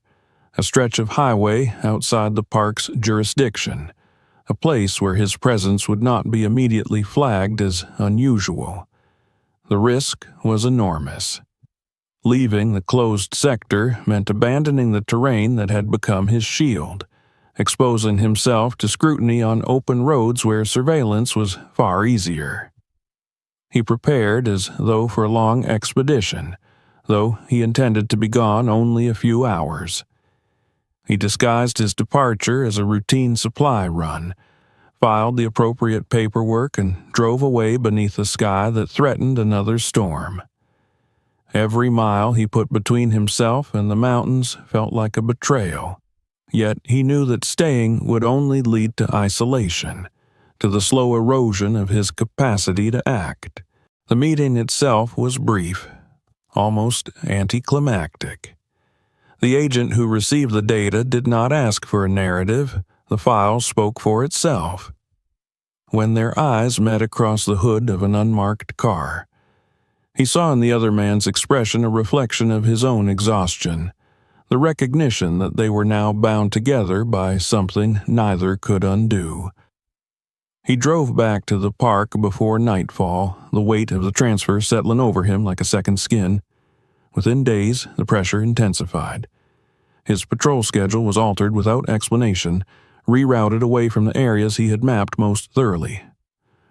a stretch of highway outside the park's jurisdiction, a place where his presence would not be immediately flagged as unusual. The risk was enormous. Leaving the closed sector meant abandoning the terrain that had become his shield, exposing himself to scrutiny on open roads where surveillance was far easier. He prepared as though for a long expedition, though he intended to be gone only a few hours. He disguised his departure as a routine supply run, filed the appropriate paperwork, and drove away beneath a sky that threatened another storm. Every mile he put between himself and the mountains felt like a betrayal. Yet he knew that staying would only lead to isolation, to the slow erosion of his capacity to act. The meeting itself was brief, almost anticlimactic. The agent who received the data did not ask for a narrative. The file spoke for itself. When their eyes met across the hood of an unmarked car, he saw in the other man's expression a reflection of his own exhaustion, the recognition that they were now bound together by something neither could undo. He drove back to the park before nightfall, the weight of the transfer settling over him like a second skin. Within days, the pressure intensified. His patrol schedule was altered without explanation, rerouted away from the areas he had mapped most thoroughly.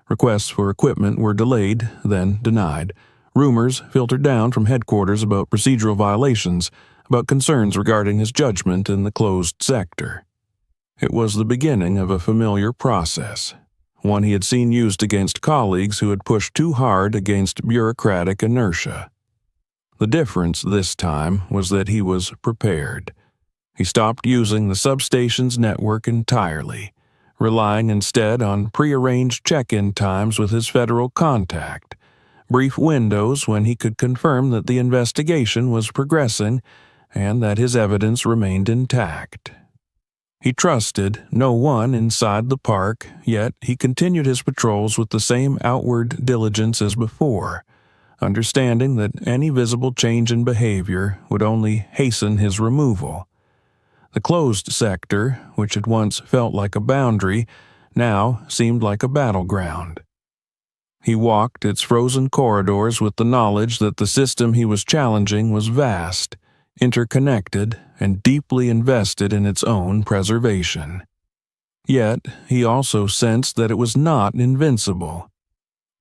Requests for equipment were delayed, then denied. Rumors filtered down from headquarters about procedural violations, about concerns regarding his judgment in the closed sector. It was the beginning of a familiar process, one he had seen used against colleagues who had pushed too hard against bureaucratic inertia. The difference this time was that he was prepared. He stopped using the substation's network entirely, relying instead on prearranged check-in times with his federal contact, brief windows when he could confirm that the investigation was progressing and that his evidence remained intact. He trusted no one inside the park, yet he continued his patrols with the same outward diligence as before, understanding that any visible change in behavior would only hasten his removal. The closed sector, which had once felt like a boundary, now seemed like a battleground. He walked its frozen corridors with the knowledge that the system he was challenging was vast, interconnected, and deeply invested in its own preservation. Yet he also sensed that it was not invincible.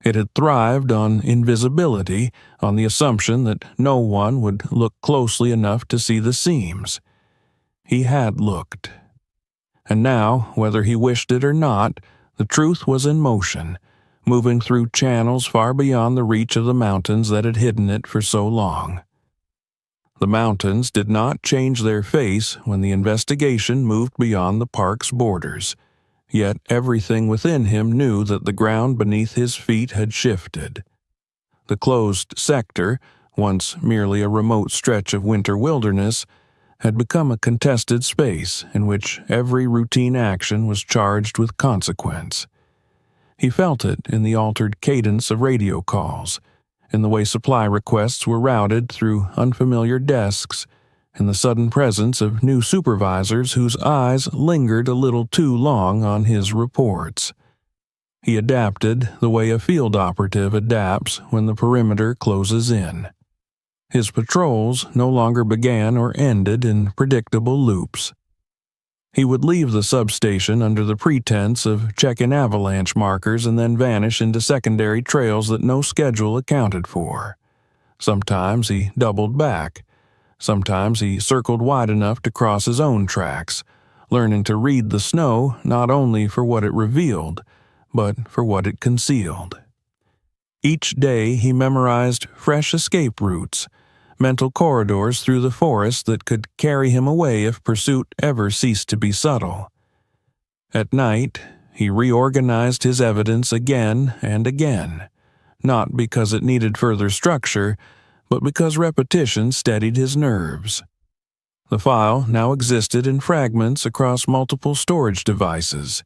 It had thrived on invisibility, on the assumption that no one would look closely enough to see the seams. He had looked. And now, whether he wished it or not, the truth was in motion, moving through channels far beyond the reach of the mountains that had hidden it for so long. The mountains did not change their face when the investigation moved beyond the park's borders, yet everything within him knew that the ground beneath his feet had shifted. The closed sector, once merely a remote stretch of winter wilderness, had become a contested space in which every routine action was charged with consequence. He felt it in the altered cadence of radio calls, in the way supply requests were routed through unfamiliar desks, in the sudden presence of new supervisors whose eyes lingered a little too long on his reports. He adapted the way a field operative adapts when the perimeter closes in. His patrols no longer began or ended in predictable loops. He would leave the substation under the pretense of checking avalanche markers and then vanish into secondary trails that no schedule accounted for. Sometimes he doubled back. Sometimes he circled wide enough to cross his own tracks, learning to read the snow not only for what it revealed, but for what it concealed. Each day he memorized fresh escape routes, mental corridors through the forest that could carry him away if pursuit ever ceased to be subtle. At night, he reorganized his evidence again and again, not because it needed further structure, but because repetition steadied his nerves. The file now existed in fragments across multiple storage devices,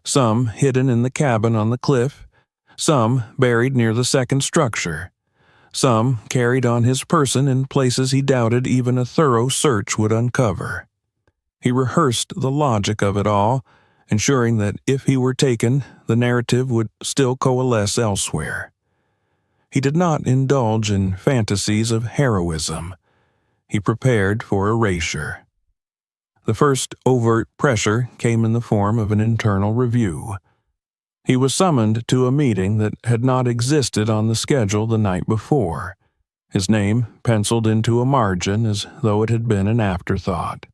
some hidden in the cabin on the cliff, some buried near the second structure, some carried on his person in places he doubted even a thorough search would uncover. He rehearsed the logic of it all, ensuring that if he were taken, the narrative would still coalesce elsewhere. He did not indulge in fantasies of heroism. He prepared for erasure. The first overt pressure came in the form of an internal review. He was summoned to a meeting that had not existed on the schedule the night before, his name penciled into a margin as though it had been an afterthought.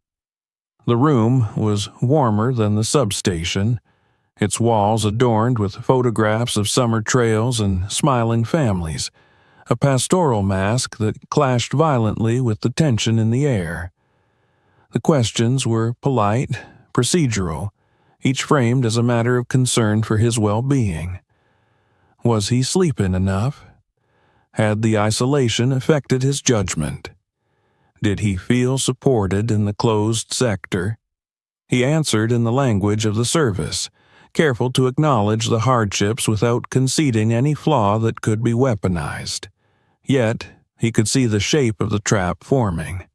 The room was warmer than the substation, its walls adorned with photographs of summer trails and smiling families, a pastoral mask that clashed violently with the tension in the air. The questions were polite, procedural, each framed as a matter of concern for his well-being. Was he sleeping enough? Had the isolation affected his judgment? Did he feel supported in the closed sector? He answered in the language of the service, careful to acknowledge the hardships without conceding any flaw that could be weaponized. Yet, he could see the shape of the trap forming.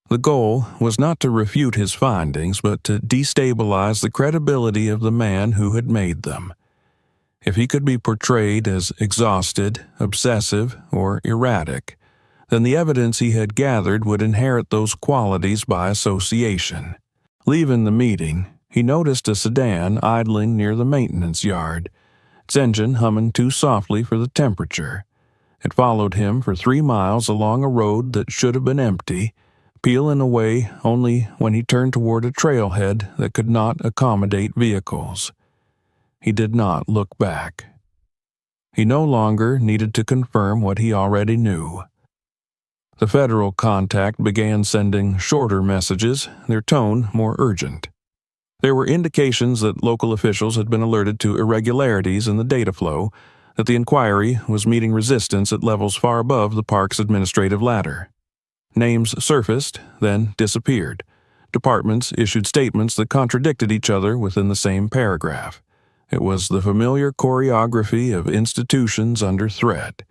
The goal was not to refute his findings, but to destabilize the credibility of the man who had made them. If he could be portrayed as exhausted, obsessive, or erratic, then the evidence he had gathered would inherit those qualities by association. Leaving the meeting, he noticed a sedan idling near the maintenance yard, its engine humming too softly for the temperature. It followed him for 3 miles along a road that should have been empty, peeling away only when he turned toward a trailhead that could not accommodate vehicles. He did not look back. He no longer needed to confirm what he already knew. The federal contact began sending shorter messages, their tone more urgent. There were indications that local officials had been alerted to irregularities in the data flow, that the inquiry was meeting resistance at levels far above the park's administrative ladder. Names surfaced, then disappeared. Departments issued statements that contradicted each other within the same paragraph. It was the familiar choreography of institutions under threat,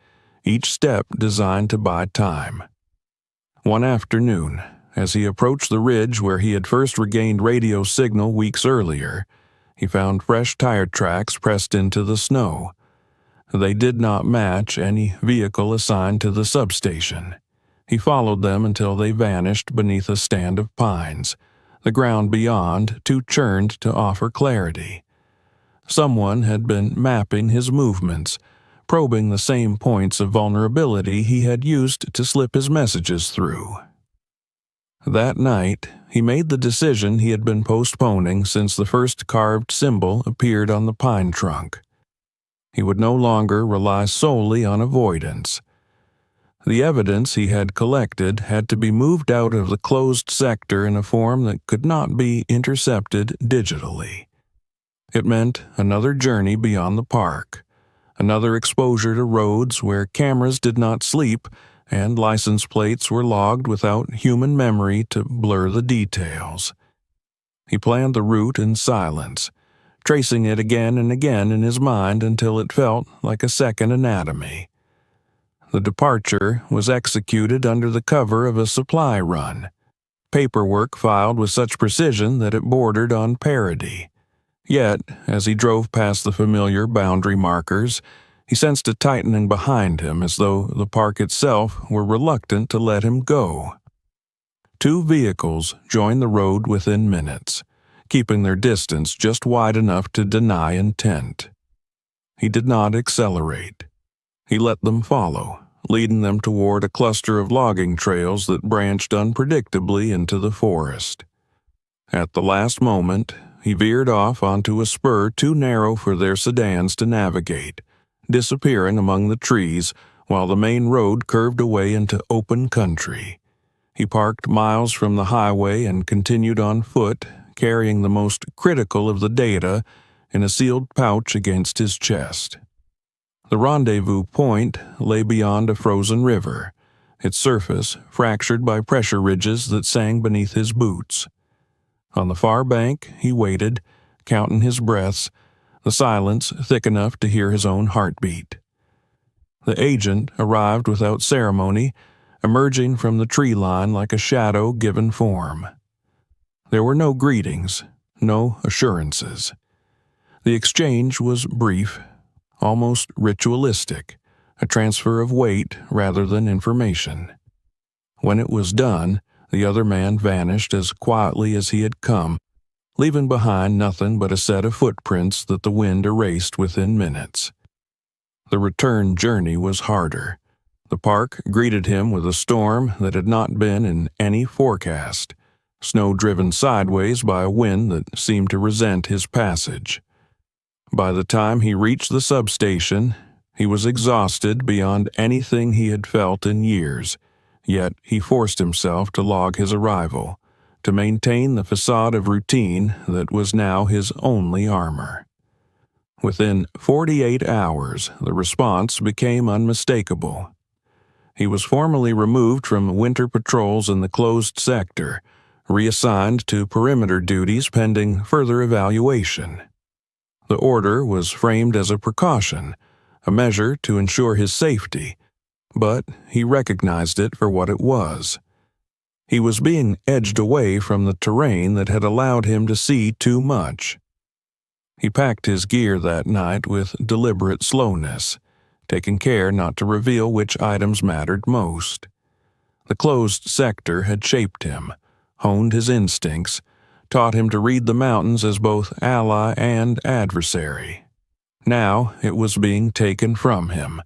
each step designed to buy time. One afternoon, as he approached the ridge where he had first regained radio signal weeks earlier, he found fresh tire tracks pressed into the snow. They did not match any vehicle assigned to the substation. He followed them until they vanished beneath a stand of pines, the ground beyond too churned to offer clarity. Someone had been mapping his movements, probing the same points of vulnerability he had used to slip his messages through. That night, he made the decision he had been postponing since the first carved symbol appeared on the pine trunk. He would no longer rely solely on avoidance. The evidence he had collected had to be moved out of the closed sector in a form that could not be intercepted digitally. It meant another journey beyond the park, another exposure to roads where cameras did not sleep and license plates were logged without human memory to blur the details. He planned the route in silence, tracing it again and again in his mind until it felt like a second anatomy. The departure was executed under the cover of a supply run, paperwork filed with such precision that it bordered on parody. Yet, as he drove past the familiar boundary markers, he sensed a tightening behind him as though the park itself were reluctant to let him go. 2 vehicles joined the road within minutes, keeping their distance just wide enough to deny intent. He did not accelerate. He let them follow, leading them toward a cluster of logging trails that branched unpredictably into the forest. At the last moment, he veered off onto a spur too narrow for their sedans to navigate, disappearing among the trees while the main road curved away into open country. He parked miles from the highway and continued on foot, carrying the most critical of the data in a sealed pouch against his chest. The rendezvous point lay beyond a frozen river, its surface fractured by pressure ridges that sang beneath his boots. On the far bank, he waited, counting his breaths, the silence thick enough to hear his own heartbeat. The agent arrived without ceremony, emerging from the tree line like a shadow given form. There were no greetings, no assurances. The exchange was brief, almost ritualistic, a transfer of weight rather than information. When it was done, the other man vanished as quietly as he had come, leaving behind nothing but a set of footprints that the wind erased within minutes. The return journey was harder. The park greeted him with a storm that had not been in any forecast, snow driven sideways by a wind that seemed to resent his passage. By the time he reached the substation, he was exhausted beyond anything he had felt in years, yet he forced himself to log his arrival, to maintain the facade of routine that was now his only armor. Within 48 hours, the response became unmistakable. He was formally removed from winter patrols in the closed sector, reassigned to perimeter duties pending further evaluation. The order was framed as a precaution, a measure to ensure his safety, but he recognized it for what it was. He was being edged away from the terrain that had allowed him to see too much. He packed his gear that night with deliberate slowness, taking care not to reveal which items mattered most. The closed sector had shaped him, honed his instincts, taught him to read the mountains as both ally and adversary. Now it was being taken from him,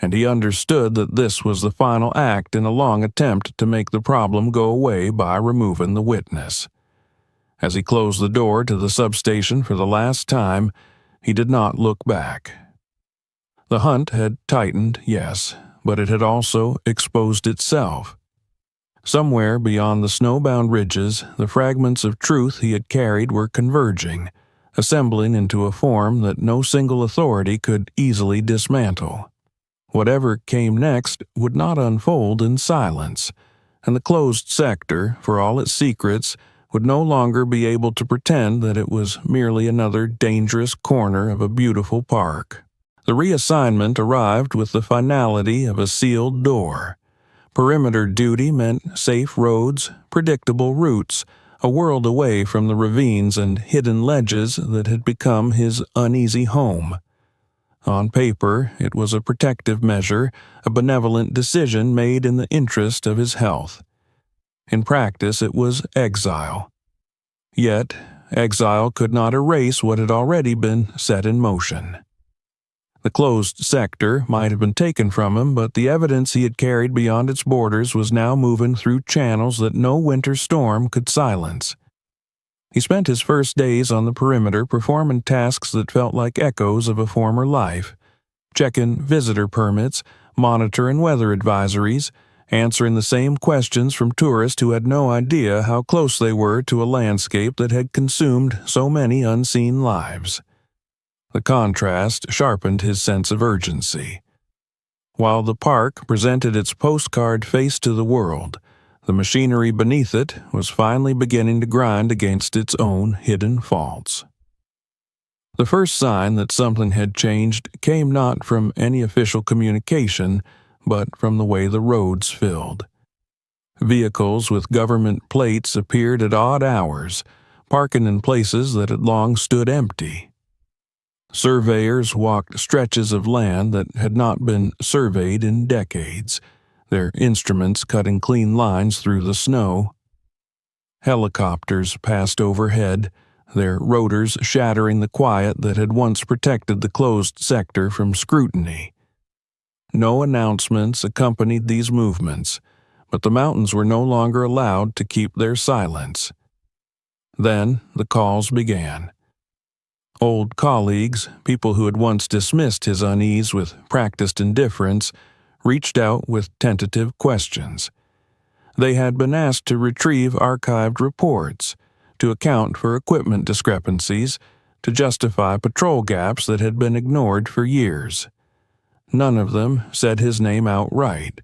and he understood that this was the final act in a long attempt to make the problem go away by removing the witness. As he closed the door to the substation for the last time, he did not look back. The hunt had tightened, yes, but it had also exposed itself. Somewhere beyond the snowbound ridges, the fragments of truth he had carried were converging, assembling into a form that no single authority could easily dismantle. Whatever came next would not unfold in silence, and the closed sector, for all its secrets, would no longer be able to pretend that it was merely another dangerous corner of a beautiful park. The reassignment arrived with the finality of a sealed door. Perimeter duty meant safe roads, predictable routes, a world away from the ravines and hidden ledges that had become his uneasy home. On paper, it was a protective measure, a benevolent decision made in the interest of his health. In practice, it was exile. Yet, exile could not erase what had already been set in motion. The closed sector might have been taken from him, but the evidence he had carried beyond its borders was now moving through channels that no winter storm could silence. He spent his first days on the perimeter performing tasks that felt like echoes of a former life, checking visitor permits, monitoring weather advisories, answering the same questions from tourists who had no idea how close they were to a landscape that had consumed so many unseen lives. The contrast sharpened his sense of urgency. While the park presented its postcard face to the world, the machinery beneath it was finally beginning to grind against its own hidden faults. The first sign that something had changed came not from any official communication, but from the way the roads filled. Vehicles with government plates appeared at odd hours, parking in places that had long stood empty. Surveyors walked stretches of land that had not been surveyed in decades, their instruments cutting clean lines through the snow. Helicopters passed overhead, their rotors shattering the quiet that had once protected the closed sector from scrutiny. No announcements accompanied these movements, but the mountains were no longer allowed to keep their silence. Then the calls began. Old colleagues, people who had once dismissed his unease with practiced indifference, reached out with tentative questions. They had been asked to retrieve archived reports, to account for equipment discrepancies, to justify patrol gaps that had been ignored for years. None of them said his name outright,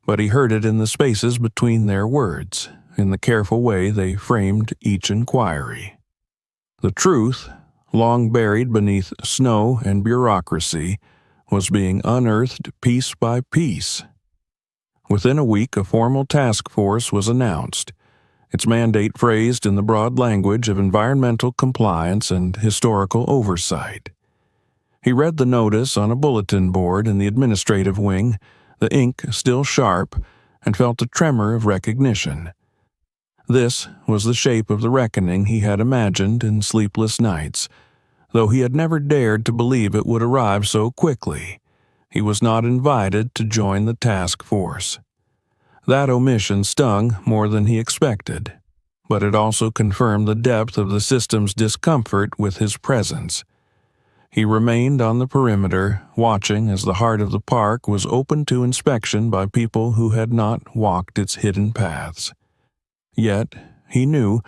but he heard it in the spaces between their words, in the careful way they framed each inquiry. The truth, long buried beneath snow and bureaucracy, was being unearthed piece by piece. Within a week, a formal task force was announced, its mandate phrased in the broad language of environmental compliance and historical oversight. He read the notice on a bulletin board in the administrative wing, the ink still sharp, and felt a tremor of recognition. This was the shape of the reckoning he had imagined in sleepless nights, though he had never dared to believe it would arrive so quickly. He was not invited to join the task force. That omission stung more than he expected, but it also confirmed the depth of the system's discomfort with his presence. He remained on the perimeter, watching as the heart of the park was open to inspection by people who had not walked its hidden paths. Yet, he knew,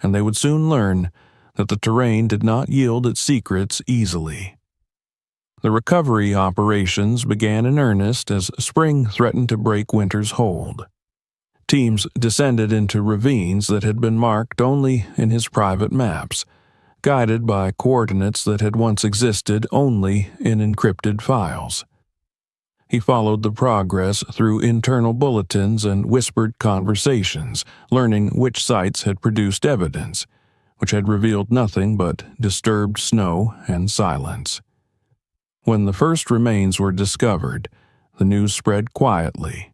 and they would soon learn, that the terrain did not yield its secrets easily. The recovery operations began in earnest as spring threatened to break winter's hold. Teams descended into ravines that had been marked only in his private maps, guided by coordinates that had once existed only in encrypted files. He followed the progress through internal bulletins and whispered conversations, learning which sites had produced evidence, which had revealed nothing but disturbed snow and silence. When the first remains were discovered, the news spread quietly,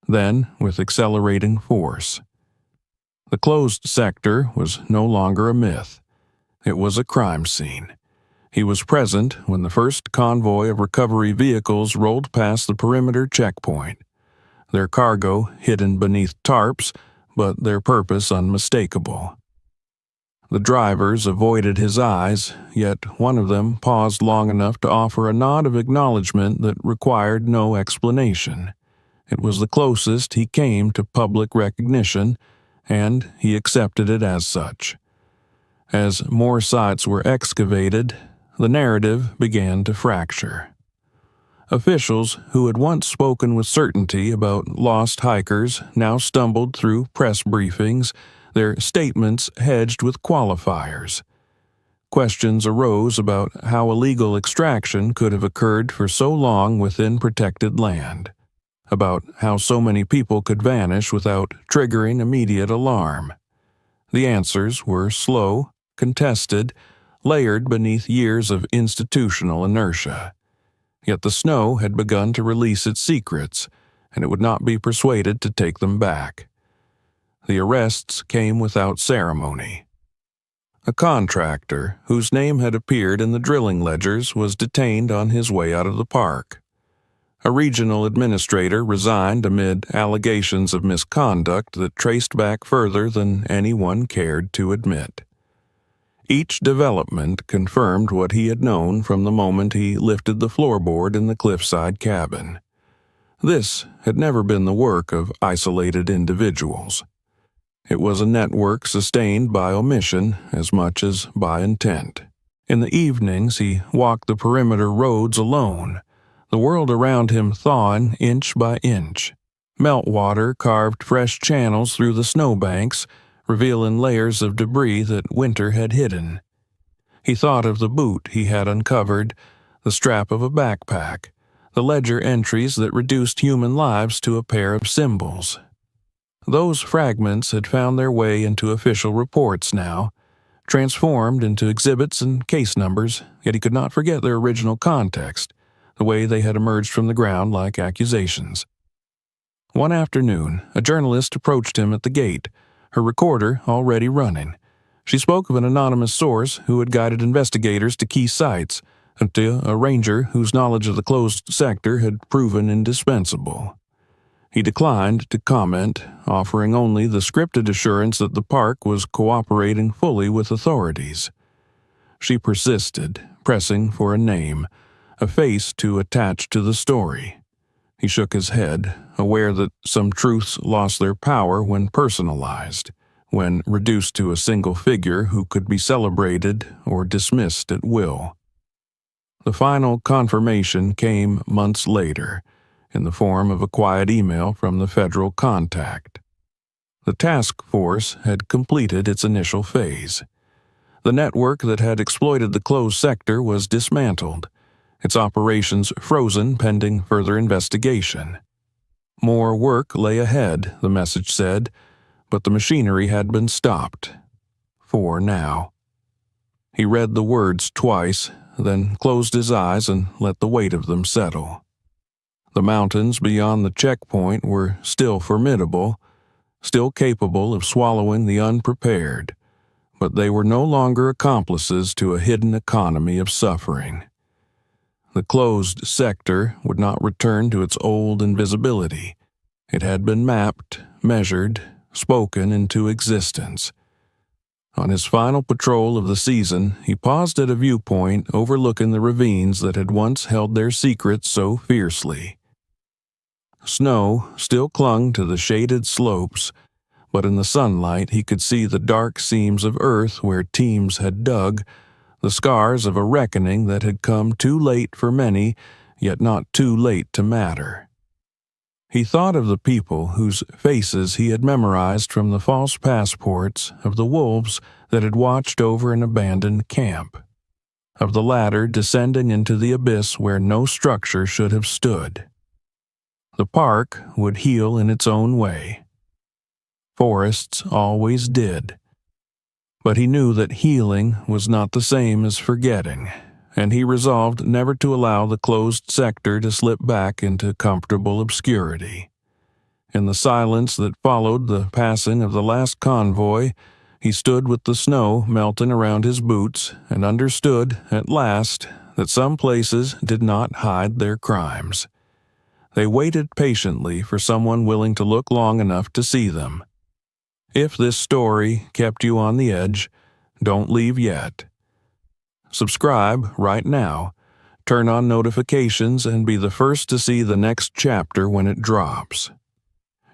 then with accelerating force. The closed sector was no longer a myth. It was a crime scene. He was present when the first convoy of recovery vehicles rolled past the perimeter checkpoint, their cargo hidden beneath tarps, but their purpose unmistakable. The drivers avoided his eyes, yet one of them paused long enough to offer a nod of acknowledgement that required no explanation. It was the closest he came to public recognition, and he accepted it as such. As more sites were excavated, the narrative began to fracture. Officials who had once spoken with certainty about lost hikers now stumbled through press briefings, their statements hedged with qualifiers. Questions arose about how illegal extraction could have occurred for so long within protected land, about how so many people could vanish without triggering immediate alarm. The answers were slow, contested, layered beneath years of institutional inertia. Yet the snow had begun to release its secrets, and it would not be persuaded to take them back. The arrests came without ceremony. A contractor, whose name had appeared in the drilling ledgers, was detained on his way out of the park. A regional administrator resigned amid allegations of misconduct that traced back further than anyone cared to admit. Each development confirmed what he had known from the moment he lifted the floorboard in the cliffside cabin. This had never been the work of isolated individuals. It was a network sustained by omission as much as by intent. In the evenings, he walked the perimeter roads alone, the world around him thawing inch by inch. Meltwater carved fresh channels through the snowbanks, revealing layers of debris that winter had hidden. He thought of the boot he had uncovered, the strap of a backpack, the ledger entries that reduced human lives to a pair of symbols. Those fragments had found their way into official reports now, transformed into exhibits and case numbers, yet he could not forget their original context, the way they had emerged from the ground like accusations. One afternoon, a journalist approached him at the gate, her recorder already running. She spoke of an anonymous source who had guided investigators to key sites, and to a ranger whose knowledge of the closed sector had proven indispensable. He declined to comment, offering only the scripted assurance that the park was cooperating fully with authorities. She persisted, pressing for a name, a face to attach to the story. He shook his head, aware that some truths lost their power when personalized, when reduced to a single figure who could be celebrated or dismissed at will. The final confirmation came months later, in the form of a quiet email from the federal contact. The task force had completed its initial phase. The network that had exploited the closed sector was dismantled, its operations frozen pending further investigation. More work lay ahead, the message said, but the machinery had been stopped. For now. He read the words twice, then closed his eyes and let the weight of them settle. The mountains beyond the checkpoint were still formidable, still capable of swallowing the unprepared, but they were no longer accomplices to a hidden economy of suffering. The closed sector would not return to its old invisibility. It had been mapped, measured, spoken into existence. On his final patrol of the season, he paused at a viewpoint overlooking the ravines that had once held their secrets so fiercely. Snow still clung to the shaded slopes, but in the sunlight he could see the dark seams of earth where teams had dug, the scars of a reckoning that had come too late for many, yet not too late to matter. He thought of the people whose faces he had memorized from the false passports of the wolves that had watched over an abandoned camp, of the ladder descending into the abyss where no structure should have stood. The park would heal in its own way. Forests always did. But he knew that healing was not the same as forgetting, and he resolved never to allow the closed sector to slip back into comfortable obscurity. In the silence that followed the passing of the last convoy, he stood with the snow melting around his boots and understood, at last, that some places did not hide their crimes. They waited patiently for someone willing to look long enough to see them. If this story kept you on the edge, don't leave yet. Subscribe right now, turn on notifications, and be the first to see the next chapter when it drops.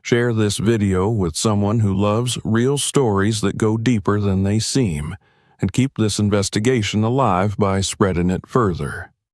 Share this video with someone who loves real stories that go deeper than they seem, and keep this investigation alive by spreading it further.